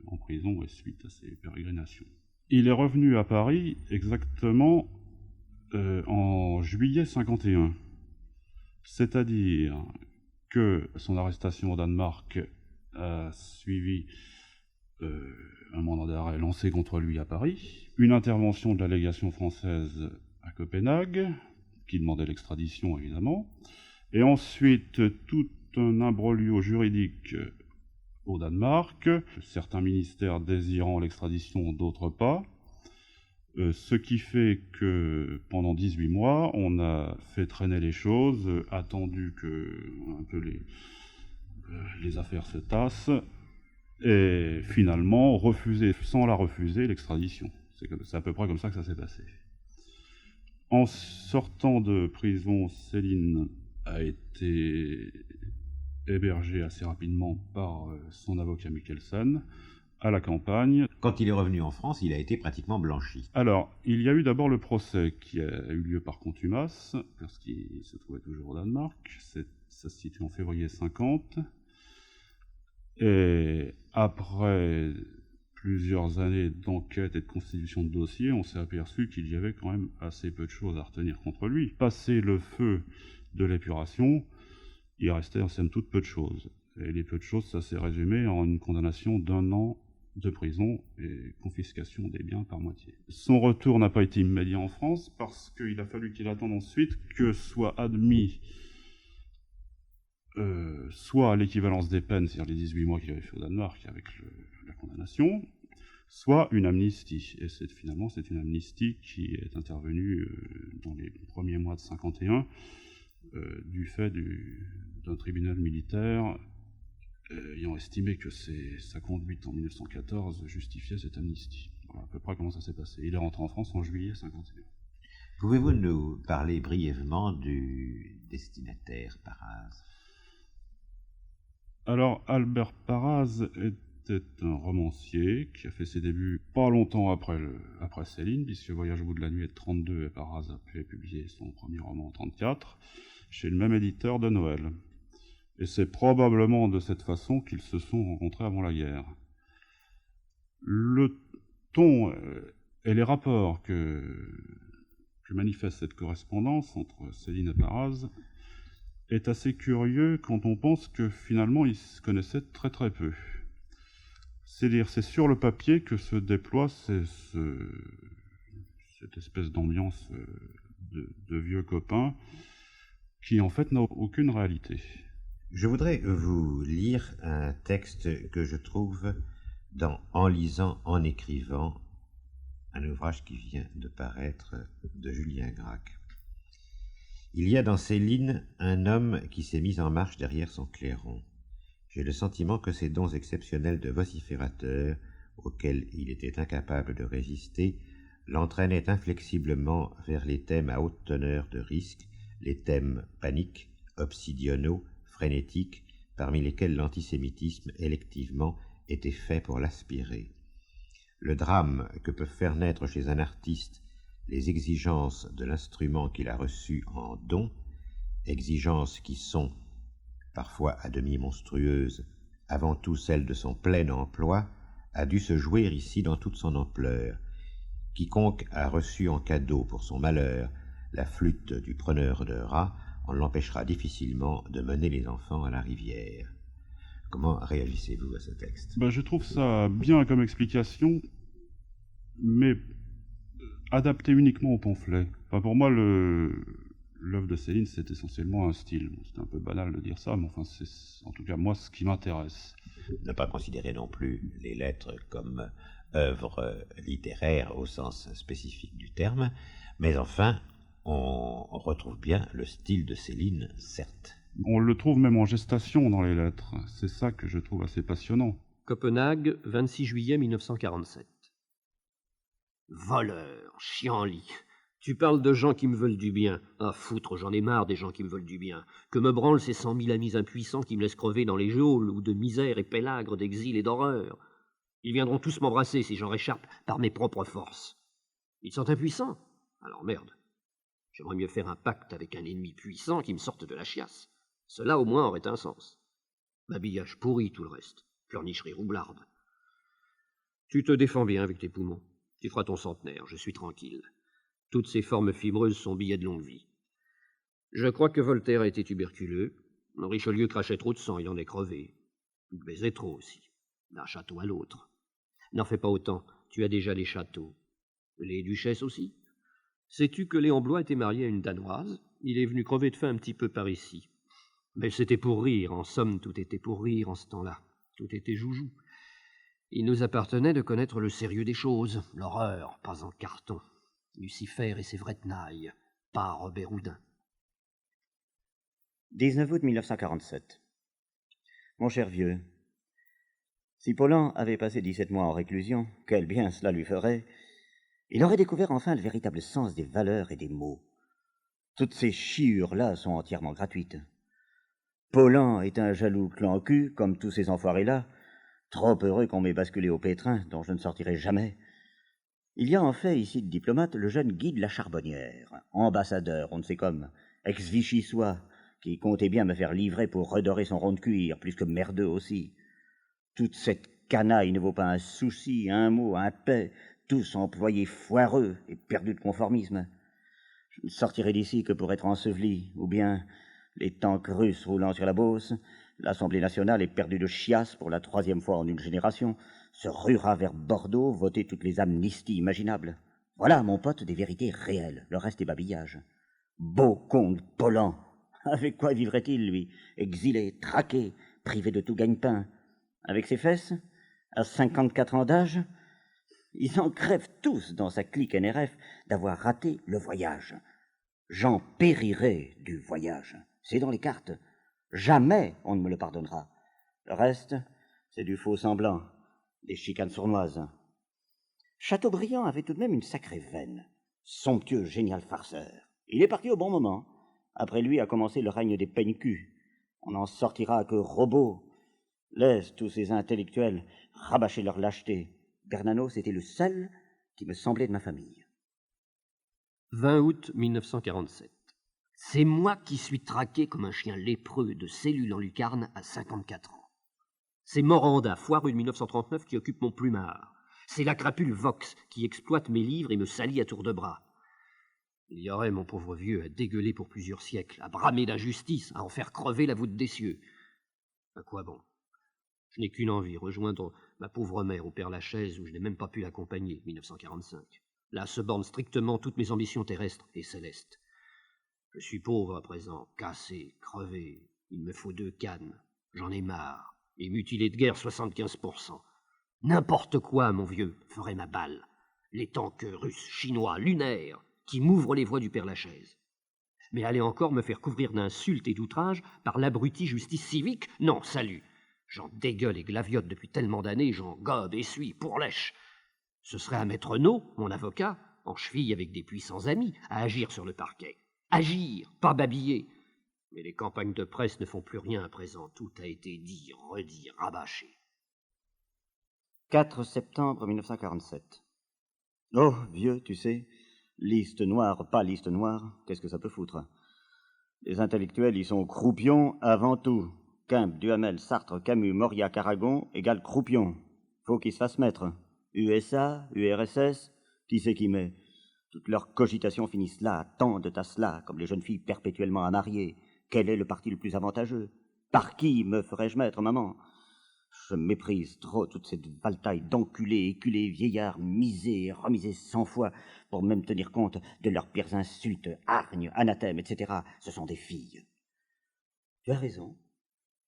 en prison et suite à ses pérégrinations. Il est revenu à Paris exactement en juillet 1951, c'est-à-dire que son arrestation au Danemark a suivi un mandat d'arrêt lancé contre lui à Paris, une intervention de la légation française à Copenhague, qui demandait l'extradition évidemment, et ensuite tout un imbroglio juridique au Danemark, certains ministères désirant l'extradition, d'autres pas, ce qui fait que pendant 18 mois, on a fait traîner les choses, attendu que un peu les affaires se tassent, et finalement refusé, sans la refuser, l'extradition. C'est à peu près comme ça que ça s'est passé. En sortant de prison, Céline a été hébergé assez rapidement par son avocat Mikkelsen à la campagne. Quand il est revenu en France, il a été pratiquement blanchi. Alors, il y a eu d'abord le procès qui a eu lieu par contumace, parce qu'il se trouvait toujours au Danemark. Ça se situe en février 1950. Et après plusieurs années d'enquête et de constitution de dossiers, on s'est aperçu qu'il y avait quand même assez peu de choses à retenir contre lui. Passé le feu de l'épuration, il restait en somme toute peu de choses. Et les peu de choses, ça s'est résumé en une condamnation d'1 an de prison et confiscation des biens par moitié. Son retour n'a pas été immédiat en France parce qu'il a fallu qu'il attende ensuite que soit admis soit à l'équivalence des peines, c'est-à-dire les 18 mois qu'il avait fait au Danemark avec la condamnation, soit une amnistie. Et c'est une amnistie qui est intervenue dans les premiers mois de 51 du fait d'un tribunal militaire ayant estimé que sa conduite en 1914 justifiait cette amnistie. Voilà à peu près comment ça s'est passé. Il est rentré en France en juillet 51. Pouvez-vous nous parler brièvement du destinataire Paraz? Alors, Albert Paraz était un romancier qui a fait ses débuts pas longtemps après Céline, puisque Voyage au bout de la nuit est de 32 et Paraz a pu publier son premier roman en 34, chez le même éditeur de Noël. Et c'est probablement de cette façon qu'ils se sont rencontrés avant la guerre. Le ton et les rapports que manifeste cette correspondance entre Céline et Paraz est assez curieux quand on pense que finalement ils se connaissaient très très peu. C'est-à-dire, c'est sur le papier que se déploie cette espèce d'ambiance de vieux copains qui en fait n'a aucune réalité. Je voudrais vous lire un texte que je trouve dans En lisant, en écrivant, un ouvrage qui vient de paraître de Julien Gracq. Il y a dans Céline un homme qui s'est mis en marche derrière son clairon. J'ai le sentiment que ces dons exceptionnels de vociférateur, auxquels il était incapable de résister, l'entraînaient inflexiblement vers les thèmes à haute teneur de risque, les thèmes paniques, obsidionaux, frénétiques, parmi lesquels l'antisémitisme, électivement, était fait pour l'aspirer. Le drame que peuvent faire naître chez un artiste les exigences de l'instrument qu'il a reçu en don, exigences qui sont, parfois à demi monstrueuses, avant tout celles de son plein emploi, a dû se jouer ici dans toute son ampleur. Quiconque a reçu en cadeau pour son malheur la flûte du preneur de rats, on l'empêchera difficilement de mener les enfants à la rivière. Comment réagissez-vous à ce texte? Je trouve ça bien comme explication, mais adapté uniquement au pamphlet. Pour moi, l'œuvre de Céline, c'est essentiellement un style. C'est un peu banal de dire ça, mais enfin, c'est en tout cas moi ce qui m'intéresse. Ne pas considérer non plus les lettres comme œuvre littéraire au sens spécifique du terme, mais enfin, on retrouve bien le style de Céline, certes. On le trouve même en gestation dans les lettres. C'est ça que je trouve assez passionnant. Copenhague, 26 juillet 1947. Voleur, chienlit. Tu parles de gens qui me veulent du bien. Ah, foutre, j'en ai marre des gens qui me veulent du bien. Que me branlent ces 100 000 amis impuissants qui me laissent crever dans les geôles ou de misère et pélagre, d'exil et d'horreur. Ils viendront tous m'embrasser si j'en réchappe par mes propres forces. Ils sont impuissants. Alors merde. J'aimerais mieux faire un pacte avec un ennemi puissant qui me sorte de la chiasse. Cela au moins aurait un sens. M'habillage pourri tout le reste. Pleurnicherie roublarde. Tu te défends bien avec tes poumons. Tu feras ton centenaire, je suis tranquille. Toutes ces formes fibreuses sont billets de longue vie. Je crois que Voltaire était tuberculeux. Richelieu crachait trop de sang, il en est crevé. Il baisait trop aussi, d'un château à l'autre. N'en fais pas autant, tu as déjà les châteaux. Les duchesses aussi. Sais-tu que Léon Blois était marié à une Danoise? Il est venu crever de faim un petit peu par ici. Mais c'était pour rire, en somme, tout était pour rire en ce temps-là. Tout était joujou. Il nous appartenait de connaître le sérieux des choses, l'horreur, pas en carton. Lucifer et ses vraies tenailles, pas Robert Houdin. 19 août 1947. Mon cher vieux, si Paulhan avait passé 17 mois en réclusion, quel bien cela lui ferait, il aurait découvert enfin le véritable sens des valeurs et des mots. Toutes ces chiures-là sont entièrement gratuites. Paulhan est un jaloux clan-cul, comme tous ces enfoirés-là, trop heureux qu'on m'ait basculé au pétrin, dont je ne sortirai jamais. Il y a en fait ici de diplomate le jeune Guy de la Charbonnière, ambassadeur, on ne sait comme, ex-Vichy soit, qui comptait bien me faire livrer pour redorer son rond de cuir, plus que merdeux aussi. Toute cette canaille ne vaut pas un souci, un mot, un paix, tous employés foireux et perdus de conformisme. Je ne sortirai d'ici que pour être enseveli, ou bien les tanks russes roulant sur la Beauce, l'Assemblée nationale est perdue de chiasse pour la 3e fois en une génération, se ruera vers Bordeaux, voter toutes les amnisties imaginables. Voilà, mon pote, des vérités réelles, le reste est babillage. Beau comte Paulhan, Avec quoi vivrait-il, lui? Exilé, traqué, privé de tout gagne-pain. Avec ses fesses? À 54 ans d'âge? Ils en crèvent tous dans sa clique NRF d'avoir raté le voyage. J'en périrai du voyage. C'est dans les cartes. Jamais on ne me le pardonnera. Le reste, c'est du faux semblant, des chicanes sournoises. Chateaubriand avait tout de même une sacrée veine. Somptueux, génial farceur. Il est parti au bon moment. Après lui a commencé le règne des peigne-culs. On n'en sortira que robots. Laisse tous ces intellectuels rabâcher leur lâcheté. Bernanos était le seul qui me semblait de ma famille. 20 août 1947. C'est moi qui suis traqué comme un chien lépreux de cellule en lucarne à 54 ans. C'est Moranda, foireux de 1939, qui occupe mon plumard. C'est la crapule Vox qui exploite mes livres et me salit à tour de bras. Il y aurait, mon pauvre vieux, à dégueuler pour plusieurs siècles, à bramer d'injustice, à en faire crever la voûte des cieux. À quoi bon? Je n'ai qu'une envie, rejoindre ma pauvre mère au Père-Lachaise, où je n'ai même pas pu l'accompagner, 1945. Là se bornent strictement toutes mes ambitions terrestres et célestes. Je suis pauvre à présent, cassé, crevé. Il me faut 2 cannes. J'en ai marre. Et mutilé de guerre, 75%. N'importe quoi, mon vieux, ferait ma balle. Les tanks russes, chinois, lunaires, qui m'ouvrent les voies du Père-Lachaise. Mais aller encore me faire couvrir d'insultes et d'outrages par l'abruti justice civique? Non, salut. J'en dégueule et glaviote depuis tellement d'années, j'en gobe, essuie, pourlèche. Ce serait à Maître No, mon avocat, en cheville avec des puissants amis, à agir sur le parquet. Agir, pas babiller. Mais les campagnes de presse ne font plus rien à présent. Tout a été dit, redit, rabâché. 4 septembre 1947. Oh, vieux, tu sais, liste noire, pas liste noire, qu'est-ce que ça peut foutre? Les intellectuels, ils sont croupions avant tout. Kemp, Duhamel, Sartre, Camus, Mauriac, Aragon égale croupion. Faut qu'ils se fassent mettre. USA, URSS, qui c'est qui met? Toutes leurs cogitations finissent là, tendent à cela, comme les jeunes filles perpétuellement à marier. Quel est le parti le plus avantageux? Par qui me ferais-je mettre, maman? Je méprise trop toute cette valtaille d'enculés, éculés, vieillards, misés et remisés 100 fois, pour même tenir compte de leurs pires insultes, hargnes, anathèmes, etc. Ce sont des filles. Tu as raison.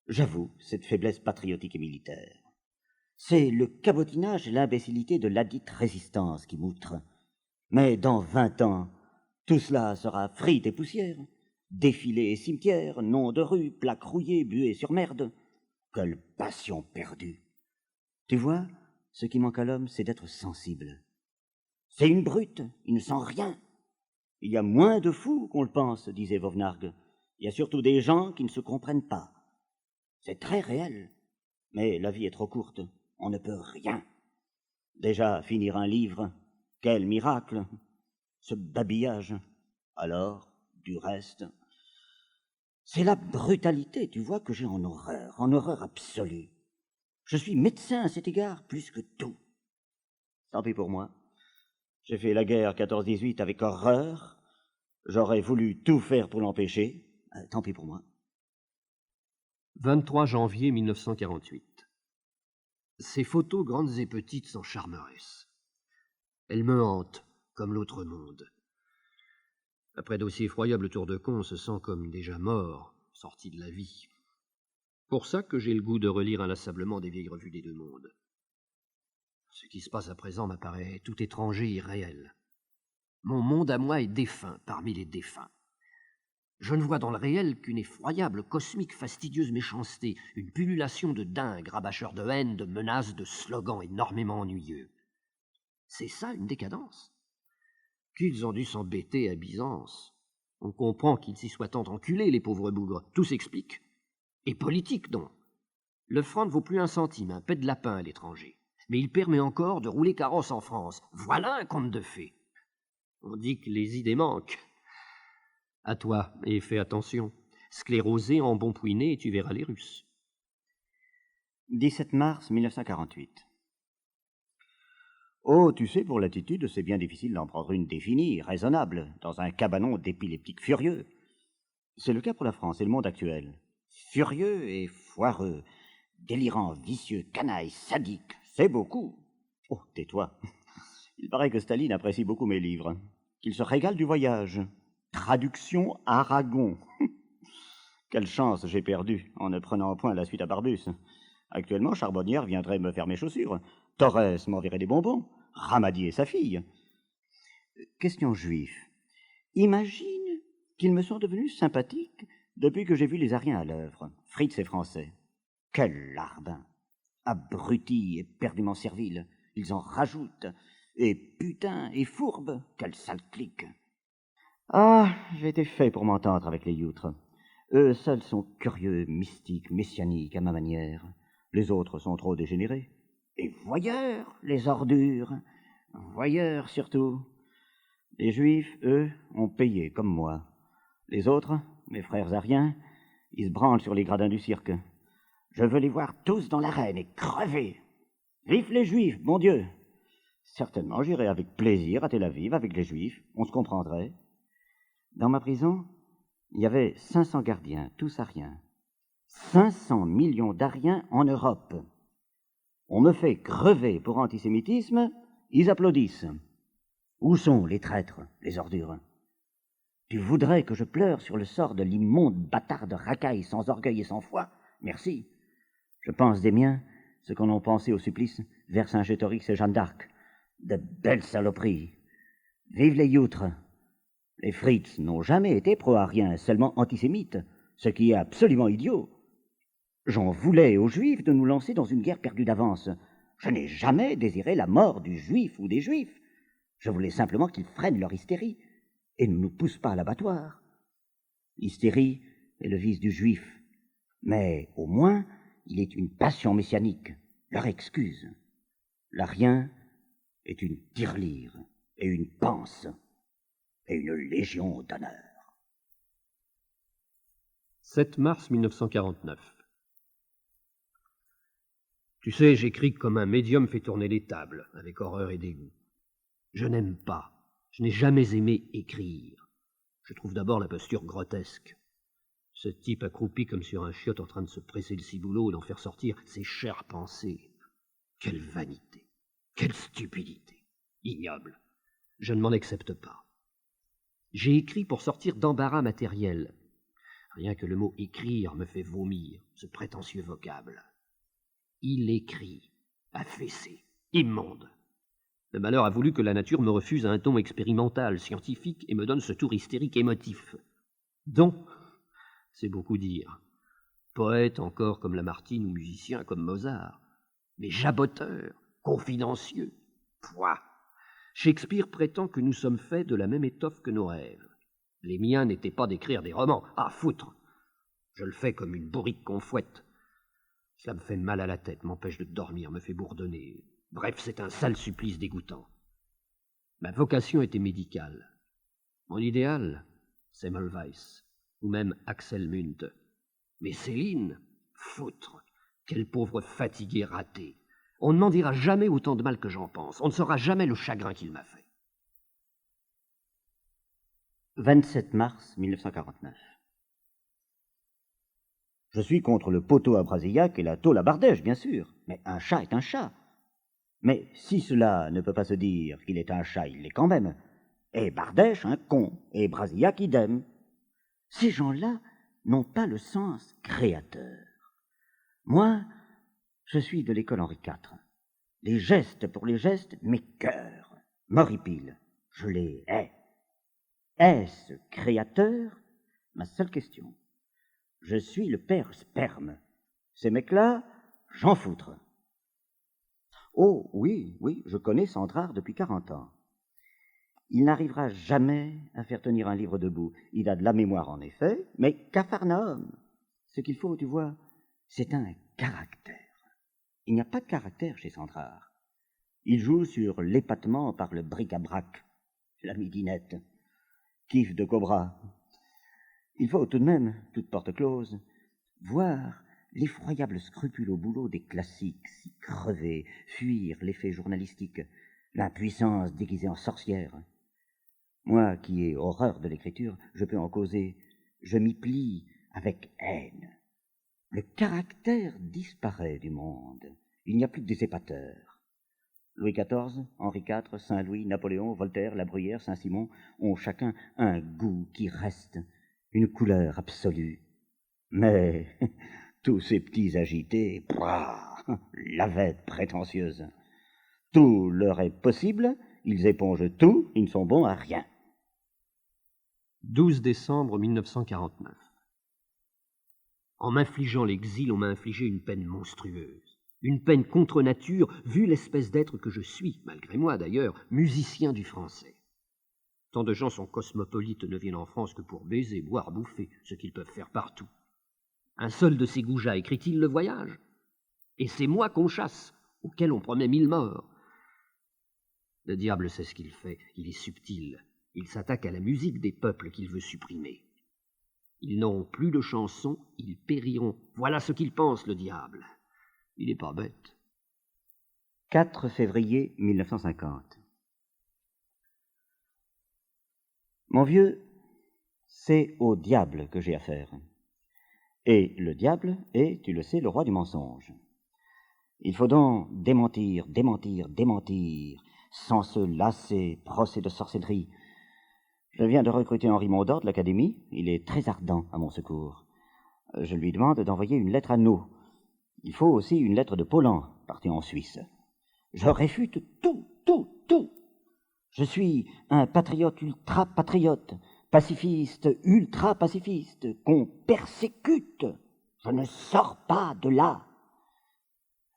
J'avoue cette faiblesse patriotique et militaire. C'est le cabotinage et l'imbécilité de ladite résistance qui m'outre. Mais dans 20 ans, tout cela sera frites et poussière, défilés et cimetières, noms de rues, plaques rouillées, buées sur merde. Quelle passion perdue! Tu vois, ce qui manque à l'homme, c'est d'être sensible. C'est une brute, il ne sent rien. Il y a moins de fous qu'on le pense, disait Vauvenargues. Il y a surtout des gens qui ne se comprennent pas. C'est très réel, mais la vie est trop courte, on ne peut rien. Déjà, finir un livre, quel miracle! Ce babillage, alors, du reste... C'est la brutalité, tu vois, que j'ai en horreur absolue. Je suis médecin à cet égard, plus que tout. Tant pis pour moi. J'ai fait la guerre 14-18 avec horreur. J'aurais voulu tout faire pour l'empêcher. Tant pis pour moi. 23 janvier 1948. Ces photos, grandes et petites, sont charmeresses. Elles me hantent, comme l'autre monde. Après d'aussi effroyables tours de con, on se sent comme déjà mort, sorti de la vie. Pour ça que j'ai le goût de relire inlassablement des vieilles revues des 2 mondes. Ce qui se passe à présent m'apparaît tout étranger et irréel. Mon monde à moi est défunt parmi les défunts. Je ne vois dans le réel qu'une effroyable, cosmique, fastidieuse méchanceté, une pullulation de dingues, rabâcheurs de haine, de menaces, de slogans énormément ennuyeux. C'est ça une décadence. Qu'ils ont dû s'embêter à Byzance. On comprend qu'ils s'y soient tant enculés, les pauvres bougres. Tout s'explique. Et politique, donc. Le franc ne vaut plus 1 centime, un pet de lapin à l'étranger. Mais il permet encore de rouler carrosse en France. Voilà un conte de fées. On dit que les idées manquent. À toi, et fais attention. Sclérosé, embonpoiné, et tu verras les Russes. 17 mars 1948. Oh, tu sais, pour l'attitude, c'est bien difficile d'en prendre une définie, raisonnable, dans un cabanon d'épileptiques furieux. C'est le cas pour la France et le monde actuel. Furieux et foireux, délirant, vicieux, canaille, sadique, c'est beaucoup. Oh, tais-toi. Il paraît que Staline apprécie beaucoup mes livres, qu'il se régale du voyage. Traduction Aragon. Quelle chance j'ai perdue en ne prenant point la suite à Barbus. Actuellement, Charbonnière viendrait me faire mes chaussures. Torres m'enverrait des bonbons. Ramadier sa fille. Question juif. Imagine qu'ils me sont devenus sympathiques depuis que j'ai vu les Ariens à l'œuvre. Fritz est français. Quel larbin! Abrutis et perdument serviles. Ils en rajoutent. Et putain et fourbe. Quel sale clic! Ah, j'ai été fait pour m'entendre avec les youtres. Eux seuls sont curieux, mystiques, messianiques à ma manière. Les autres sont trop dégénérés. Et voyeurs, les ordures. Voyeurs surtout. Les Juifs, eux, ont payé comme moi. Les autres, mes frères ariens, ils se branlent sur les gradins du cirque. Je veux les voir tous dans l'arène et crever. Vive les Juifs, bon Dieu! Certainement, j'irai avec plaisir à Tel Aviv avec les Juifs, on se comprendrait. Dans ma prison, il y avait 500 gardiens, tous ariens. 500 millions d'Ariens en Europe. On me fait crever pour antisémitisme, ils applaudissent. Où sont les traîtres, les ordures? Tu voudrais que je pleure sur le sort de l'immonde bâtard de racaille sans orgueil et sans foi? Merci. Je pense des miens, ce qu'on a pensé au supplice vers Saint-Gétorix et Jeanne d'Arc. De belles saloperies. Vive les youtres. Les Fritz n'ont jamais été pro-ariens, seulement antisémites, ce qui est absolument idiot. J'en voulais aux Juifs de nous lancer dans une guerre perdue d'avance. Je n'ai jamais désiré la mort du Juif ou des Juifs. Je voulais simplement qu'ils freinent leur hystérie et ne nous poussent pas à l'abattoir. L'hystérie est le vice du Juif, mais au moins il est une passion messianique, leur excuse. L'Arien est une tirelire et une panse et une légion d'honneur. 7 mars 1949. Tu sais, j'écris comme un médium fait tourner les tables, avec horreur et dégoût. Je n'aime pas, je n'ai jamais aimé écrire. Je trouve d'abord la posture grotesque. Ce type accroupi comme sur un chiotte en train de se presser le ciboulot et d'en faire sortir ses chères pensées. Quelle vanité, quelle stupidité, ignoble. Je ne m'en accepte pas. J'ai écrit pour sortir d'embarras matériel. Rien que le mot « écrire » me fait vomir, ce prétentieux vocable. Il écrit, affaissé, immonde. Le malheur a voulu que la nature me refuse un ton expérimental, scientifique, et me donne ce tour hystérique émotif. Don, c'est beaucoup dire. Poète encore comme Lamartine ou musicien comme Mozart. Mais jaboteur, confidentieux, pouah. Shakespeare prétend que nous sommes faits de la même étoffe que nos rêves. Les miens n'étaient pas d'écrire des romans. Ah, foutre! Je le fais comme une bourrique qu'on fouette. Cela me fait mal à la tête, m'empêche de dormir, me fait bourdonner. Bref, c'est un sale supplice dégoûtant. Ma vocation était médicale. Mon idéal, Semmelweis, ou même Axel Munthe. Mais Céline, foutre, quelle pauvre fatiguée ratée. On ne m'en dira jamais autant de mal que j'en pense. On ne saura jamais le chagrin qu'il m'a fait. 27 mars 1949. Je suis contre le poteau à Brasillac et la tôle à Bardèche, bien sûr. Mais un chat est un chat. Mais si cela ne peut pas se dire qu'il est un chat, il l'est quand même. Et Bardèche, un con. Et Brasillac, idem. Ces gens-là n'ont pas le sens créateur. Moi, je suis de l'école Henri IV. Les gestes pour les gestes, mes cœurs. M'horripilent. Je les hais. Est-ce créateur? Ma seule question. Je suis le père sperme. Ces mecs-là, j'en foutre. Oh, oui, je connais Sandrard depuis 40 ans. Il n'arrivera jamais à faire tenir un livre debout. Il a de la mémoire, en effet, mais Capharnaüm. Ce qu'il faut, tu vois, c'est un caractère. Il n'y a pas de caractère chez Sandrard. Il joue sur l'épatement par le bric-à-brac, la midinette, kiff de Cobra. Il faut tout de même, toute porte close, voir l'effroyable scrupule au boulot des classiques, si crevés, fuir l'effet journalistique, l'impuissance déguisée en sorcière. Moi, qui ai horreur de l'écriture, je peux en causer. Je m'y plie avec haine. Le caractère disparaît du monde. Il n'y a plus que des épateurs. Louis XIV, Henri IV, Saint-Louis, Napoléon, Voltaire, La Bruyère, Saint-Simon ont chacun un goût qui reste, une couleur absolue. Mais tous ces petits agités, la bête prétentieuse. Tout leur est possible, ils épongent tout, ils ne sont bons à rien. 12 décembre 1949. En m'infligeant l'exil, on m'a infligé une peine monstrueuse, une peine contre nature, vu l'espèce d'être que je suis, malgré moi d'ailleurs, musicien du français. Tant de gens sont cosmopolites, ne viennent en France que pour baiser, boire, bouffer, ce qu'ils peuvent faire partout. Un seul de ces goujats écrit-il le voyage? Et c'est moi qu'on chasse, auquel on promet 1000 morts. Le diable sait ce qu'il fait, il est subtil. Il s'attaque à la musique des peuples qu'il veut supprimer. Ils n'auront plus de chansons, ils périront. Voilà ce qu'il pense, le diable. Il n'est pas bête. 4 février 1950. Mon vieux, c'est au diable que j'ai affaire. Et le diable est, tu le sais, le roi du mensonge. Il faut donc démentir, sans se lasser, procès de sorcellerie. Je viens de recruter Henri Mondor de l'Académie, il est très ardent à mon secours. Je lui demande d'envoyer une lettre à nous. Il faut aussi une lettre de Paulan, parti en Suisse. Je réfute tout. Je suis un patriote ultra-patriote, pacifiste ultra-pacifiste, qu'on persécute. Je ne sors pas de là.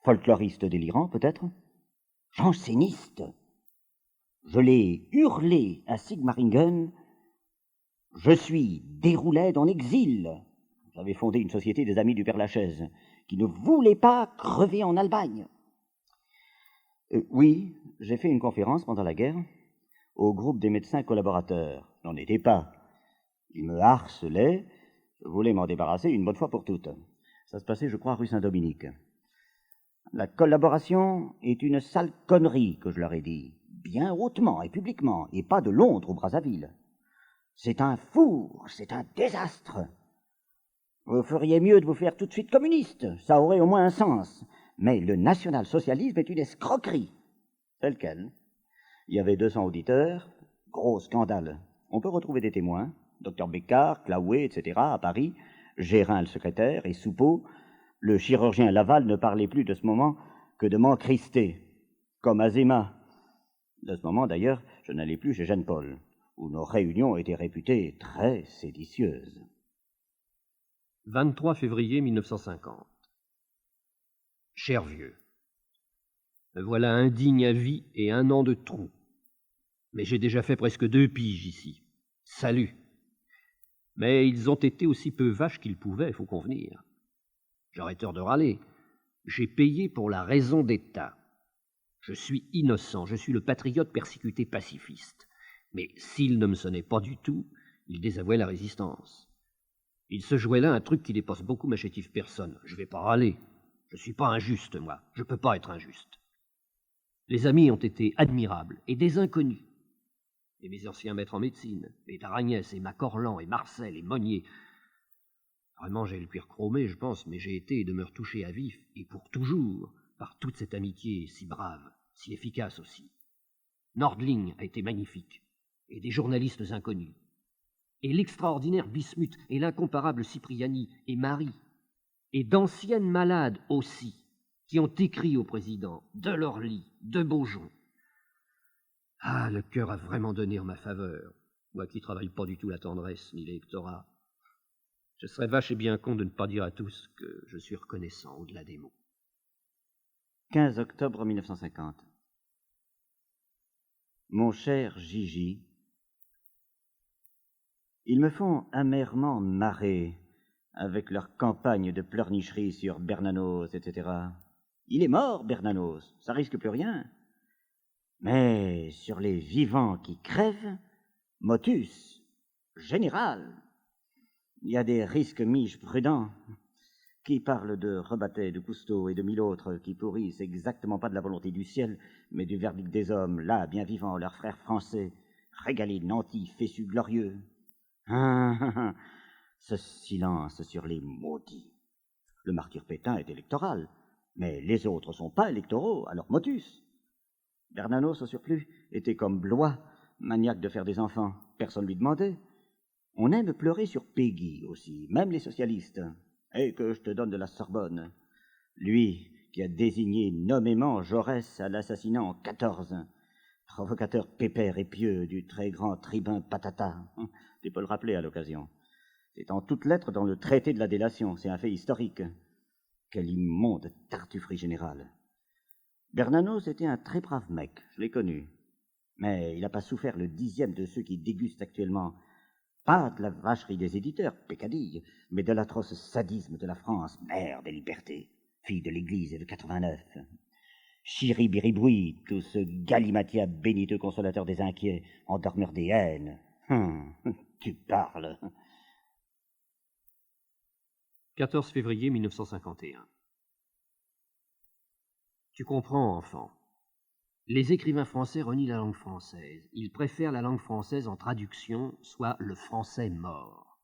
Folkloriste délirant, peut-être? Janséniste. Je l'ai hurlé à Sigmaringen. Je suis déroulé en exil. J'avais fondé une société des amis du Père Lachaise, qui ne voulait pas crever en Allemagne. Oui, j'ai fait une conférence pendant la guerre au groupe des médecins collaborateurs. Je n'en étais pas. Ils me harcelaient. Je voulais m'en débarrasser une bonne fois pour toutes. Ça se passait, je crois, rue Saint-Dominique. La collaboration est une sale connerie, que je leur ai dit, bien hautement et publiquement, et pas de Londres ou Brazzaville. C'est un four, c'est un désastre. Vous feriez mieux de vous faire tout de suite communiste, ça aurait au moins un sens. Mais le national-socialisme est une escroquerie. C'est lequel? Il y avait 200 auditeurs, gros scandale. On peut retrouver des témoins, Dr Bécard, Claouet, etc., à Paris, Gérin le secrétaire et Soupeau. Le chirurgien Laval ne parlait plus de ce moment que de m'encrister, comme Azéma. De ce moment, d'ailleurs, je n'allais plus chez Jeanne-Paul, où nos réunions étaient réputées très séditieuses. 23 février 1950. Cher vieux, me voilà indigne à vie et 1 an de trou. Mais j'ai déjà fait presque 2 piges ici. Salut. Mais ils ont été aussi peu vaches qu'ils pouvaient, il faut convenir. J'aurais tort de râler. J'ai payé pour la raison d'État. Je suis innocent, je suis le patriote persécuté pacifiste. Mais s'ils ne me sonnaient pas du tout, ils désavouaient la résistance. Il se jouait là un truc qui dépasse beaucoup ma chétive personne. Je vais pas râler. Je suis pas injuste, moi. Je peux pas être injuste. Les amis ont été admirables, et des inconnus. Et mes anciens maîtres en médecine, et Taragnès, et Macorlan, et Marcel, et Monnier. Vraiment, j'ai le cuir chromé, je pense, mais j'ai été et demeure touché à vif, et pour toujours, par toute cette amitié si brave, si efficace aussi. Nordling a été magnifique, et des journalistes inconnus. Et l'extraordinaire Bismuth, et l'incomparable Cipriani, et Marie, et d'anciennes malades aussi, qui ont écrit au président, de Lorly, de Beaujon. Ah, le cœur a vraiment donné en ma faveur, moi qui travaille pas du tout la tendresse ni l'électorat. Je serais vache et bien con de ne pas dire à tous que je suis reconnaissant au-delà des mots. 15 octobre 1950. Mon cher Gigi, ils me font amèrement marrer avec leur campagne de pleurnicherie sur Bernanos, etc. Il est mort, Bernanos, ça risque plus rien. Mais sur les vivants qui crèvent, motus, général, il y a des risques miges prudents qui parlent de Rebattet, de Cousteau et de 1000 autres qui pourrissent exactement pas de la volonté du ciel, mais du verdict des hommes, là, bien vivants, leurs frères français, régalés, nantis, fessus, glorieux. Ce silence sur les maudits. Le martyr Pétain est électoral, mais les autres sont pas électoraux, alors motus. Bernanos, au surplus, était comme Blois, maniaque de faire des enfants. Personne lui demandait. On aime pleurer sur Péguy aussi, même les socialistes. Et que je te donne de la Sorbonne. Lui qui a désigné nommément Jaurès à l'assassinat en 14, provocateur pépère et pieux du très grand tribun Patata. Tu peux le rappeler à l'occasion. C'est en toutes lettres dans le traité de la délation, c'est un fait historique. Quelle immonde tartufferie générale. Bernanos était un très brave mec, je l'ai connu. Mais il n'a pas souffert le 10e de ceux qui dégustent actuellement, pas de la vacherie des éditeurs, pécadille, mais de l'atroce sadisme de la France, mère des libertés, fille de l'Église et de 89. Chiribiriboui, tout ce galimatia béniteux consolateur des inquiets, endormeur des haines. Tu parles. 14 février 1951. Tu comprends, enfant. Les écrivains français renient la langue française. Ils préfèrent la langue française en traduction, soit le français mort.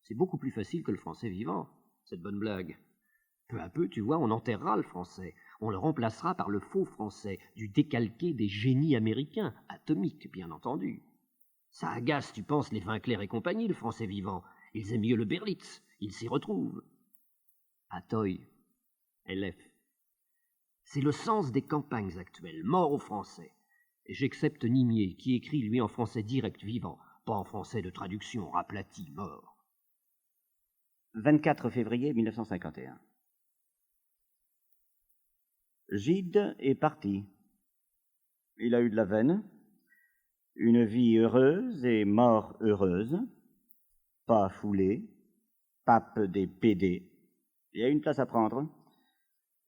C'est beaucoup plus facile que le français vivant, cette bonne blague. Peu à peu, tu vois, on enterrera le français. On le remplacera par le faux français, du décalqué des génies américains, atomiques, bien entendu. Ça agace, tu penses, les Vinclair et compagnie, le français vivant. Ils aiment mieux le Berlitz, ils s'y retrouvent. Atoy, LF. C'est le sens des campagnes actuelles, mort aux Français. Et j'accepte Nimier, qui écrit, lui, en français direct vivant, pas en français de traduction, raplati, mort. 24 février 1951. Gide est parti. Il a eu de la veine, une vie heureuse et mort heureuse, pas foulé, pape des PD. Il y a une place à prendre.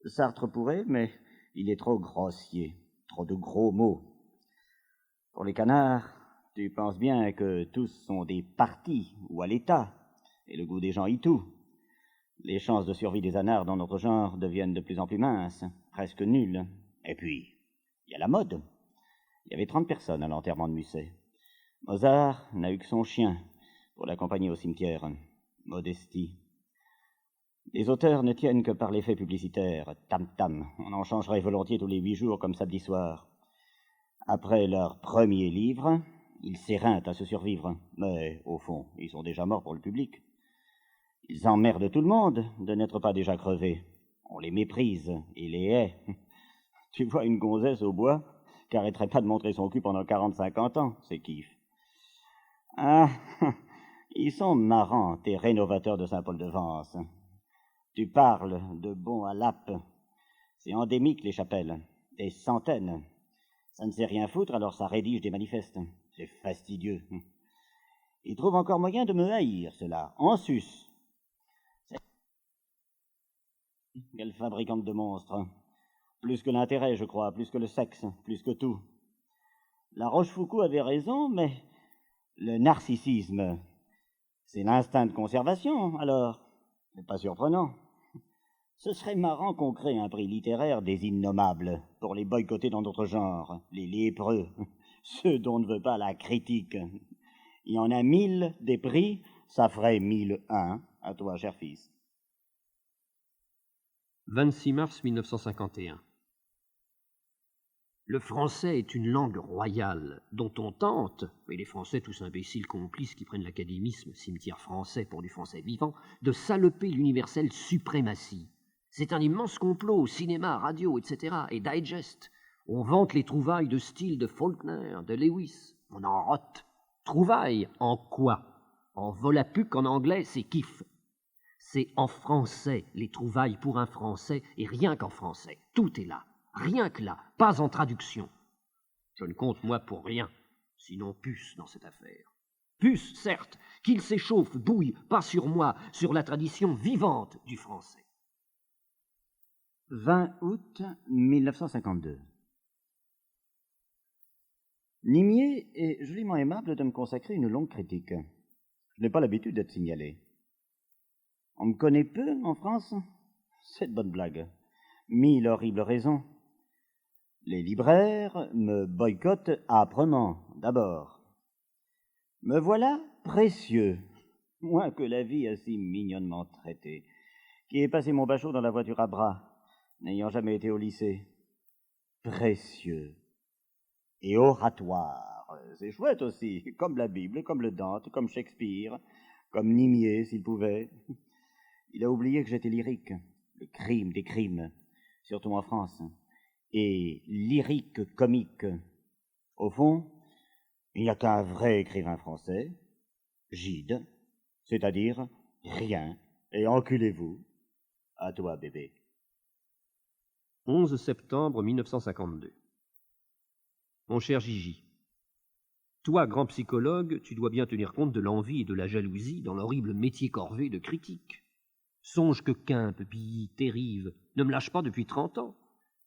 Sartre pourrait, mais il est trop grossier, trop de gros mots. Pour les canards, tu penses bien que tous sont des partis ou à l'État, et le goût des gens y tout. Les chances de survie des anards dans notre genre deviennent de plus en plus minces, presque nulles. Et puis, il y a la mode. Il y avait 30 personnes à l'enterrement de Musset. Mozart n'a eu que son chien pour l'accompagner au cimetière. Modestie. Les auteurs ne tiennent que par l'effet publicitaire. Tam-tam, on en changerait volontiers tous les 8 jours comme samedi soir. Après leur premier livre, ils s'éreintent à se survivre. Mais, au fond, ils sont déjà morts pour le public. Ils emmerdent tout le monde de n'être pas déjà crevés. On les méprise et les hait. Tu vois une gonzesse au bois qui arrêterait pas de montrer son cul pendant 40-50 ans, c'est kiff. Ah, ils sont marrants, tes rénovateurs de Saint-Paul-de-Vence. Tu parles de bons à Lappe. C'est endémique, les chapelles. Des centaines. Ça ne sait rien foutre, alors ça rédige des manifestes. C'est fastidieux. Ils trouvent encore moyen de me haïr, cela, en sus. Quelle fabricante de monstres. Plus que l'intérêt, je crois, plus que le sexe, plus que tout. La Rochefoucauld avait raison, mais le narcissisme, c'est l'instinct de conservation, alors. C'est pas surprenant. Ce serait marrant qu'on crée un prix littéraire des innommables pour les boycotter dans notre genre, les lépreux, ceux dont ne veut pas la critique. Il y en a 1000 des prix, ça ferait 1001 à toi, cher fils. 26 mars 1951. Le français est une langue royale dont on tente, et les Français tous imbéciles complices qui prennent l'académisme, cimetière français pour du français vivant, de saloper l'universelle suprématie. C'est un immense complot, cinéma, radio, etc., et digest. On vante les trouvailles de style de Faulkner, de Lewis. On en rote. Trouvailles, en quoi? En volapuc en anglais, c'est kiff. C'est en français, les trouvailles pour un français, et rien qu'en français. Tout est là. Rien que là, pas en traduction. Je ne compte, moi, pour rien, sinon puce dans cette affaire. Puce, certes, qu'il s'échauffe, bouille, pas sur moi, sur la tradition vivante du français. 20 août 1952. Nimier est joliment aimable de me consacrer une longue critique. Je n'ai pas l'habitude d'être signalé. On me connaît peu en France. C'est de bonne blague. 1000 horribles raisons. Les libraires me boycottent âprement, d'abord. Me voilà précieux, moi que la vie a si mignonnement traité, qui ai passé mon bachot dans la voiture à bras, n'ayant jamais été au lycée. Précieux et oratoire. c'est chouette aussi, comme la Bible, comme le Dante, comme Shakespeare, comme Nimier, s'il pouvait. Il a oublié que j'étais lyrique, le crime des crimes, surtout en France, et lyrique comique. Au fond, il n'y a qu'un vrai écrivain français, Gide, c'est-à-dire rien, et enculez-vous. À toi, bébé. 11 septembre 1952. Mon cher Gigi, toi, grand psychologue, tu dois bien tenir compte de l'envie et de la jalousie dans l'horrible métier corvé de critique. Songe que Quimpe, Billy, Terrive ne me lâchent pas depuis 30 ans,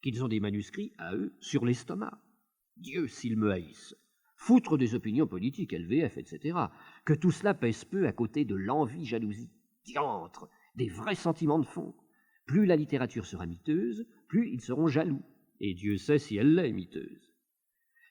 qu'ils ont des manuscrits, à eux, sur l'estomac. Dieu s'ils me haïssent. Foutre des opinions politiques, LVF, etc. Que tout cela pèse peu à côté de l'envie, jalousie, diantre, des vrais sentiments de fond. Plus la littérature sera miteuse, plus ils seront jaloux. Et Dieu sait si elle l'est miteuse.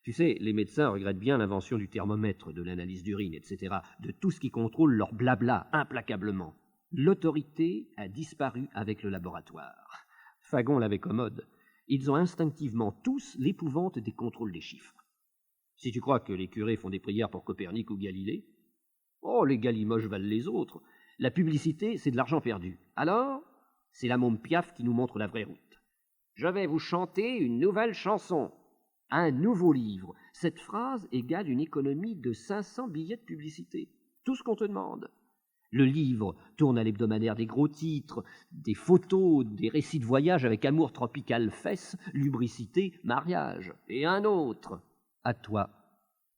Tu sais, les médecins regrettent bien l'invention du thermomètre, de l'analyse d'urine, etc., de tout ce qui contrôle leur blabla implacablement. L'autorité a disparu avec le laboratoire. Fagon l'avait commode. Ils ont instinctivement tous l'épouvante des contrôles des chiffres. Si tu crois que les curés font des prières pour Copernic ou Galilée, oh, les galimoches valent les autres. La publicité, c'est de l'argent perdu. Alors, c'est la môme Piaf qui nous montre la vraie route. Je vais vous chanter une nouvelle chanson. Un nouveau livre. Cette phrase égale une économie de 500 billets de publicité. Tout ce qu'on te demande. Le livre tourne à l'hebdomadaire des gros titres, des photos, des récits de voyage avec amour tropical, fesses, lubricité, mariage. Et un autre. À toi,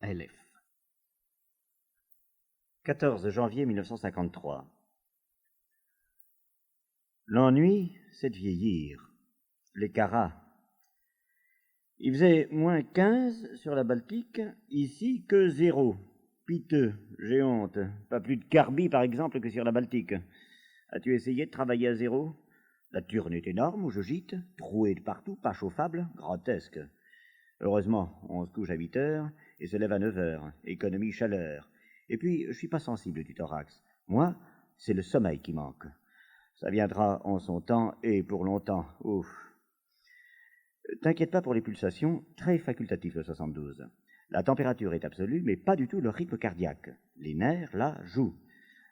LF. 14 janvier 1953. L'ennui, c'est de vieillir. Les caras. Il faisait moins 15 sur la Baltique, ici que 0. Piteux, j'ai honte. Pas plus de carbi, par exemple, que sur la Baltique. As-tu essayé de travailler à 0? La turne est énorme où je gîte, trouée de partout, pas chauffable, grotesque. Heureusement, on se couche à 8 heures et se lève à 9 heures, économie chaleur. Et puis, je suis pas sensible du thorax. Moi, c'est le sommeil qui manque. Ça viendra en son temps et pour longtemps. Ouf. T'inquiète pas pour les pulsations, très facultatif le 72. La température est absolue, mais pas du tout le rythme cardiaque. Les nerfs, là, jouent.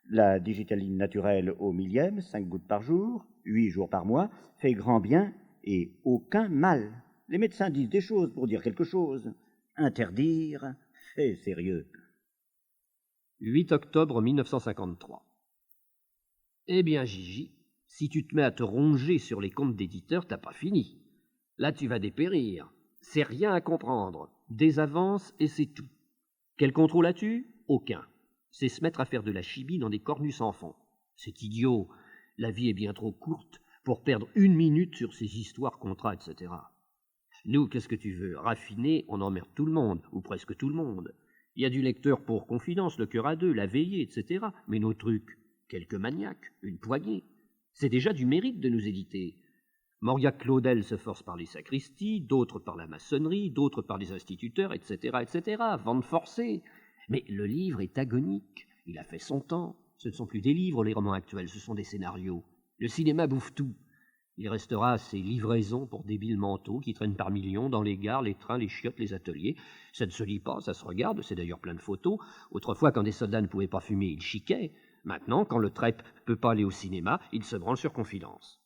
La digitaline naturelle au millième, 5 gouttes par jour, 8 jours par mois, fait grand bien et aucun mal. Les médecins disent des choses pour dire quelque chose. Interdire, fait sérieux. 8 octobre 1953. Eh bien, Gigi, si tu te mets à te ronger sur les comptes d'éditeurs, t'as pas fini. Là, tu vas dépérir. C'est rien à comprendre. Des avances et c'est tout. Quel contrôle as-tu? Aucun. C'est se mettre à faire de la chimie dans des cornus sans fond. C'est idiot. La vie est bien trop courte pour perdre 1 minute sur ces histoires, contrats, etc. Nous, qu'est-ce que tu veux? Raffiner, on emmerde tout le monde, ou presque tout le monde. Il y a du lecteur pour confidence, le cœur à deux, la veillée, etc. Mais nos trucs, quelques maniaques, une poignée. C'est déjà du mérite de nous éditer. Mauriac Claudel se force par les sacristies, d'autres par la maçonnerie, d'autres par les instituteurs, etc., etc. Vente forcée. Mais le livre est agonique. Il a fait son temps. Ce ne sont plus des livres, les romans actuels, ce sont des scénarios. Le cinéma bouffe tout. Il restera ces livraisons pour débiles mentaux qui traînent par millions dans les gares, les trains, les chiottes, les ateliers. Ça ne se lit pas, ça se regarde, c'est d'ailleurs plein de photos. Autrefois, quand des soldats ne pouvaient pas fumer, ils chiquaient. Maintenant, quand le trep peut pas aller au cinéma, il se branle sur Confidence.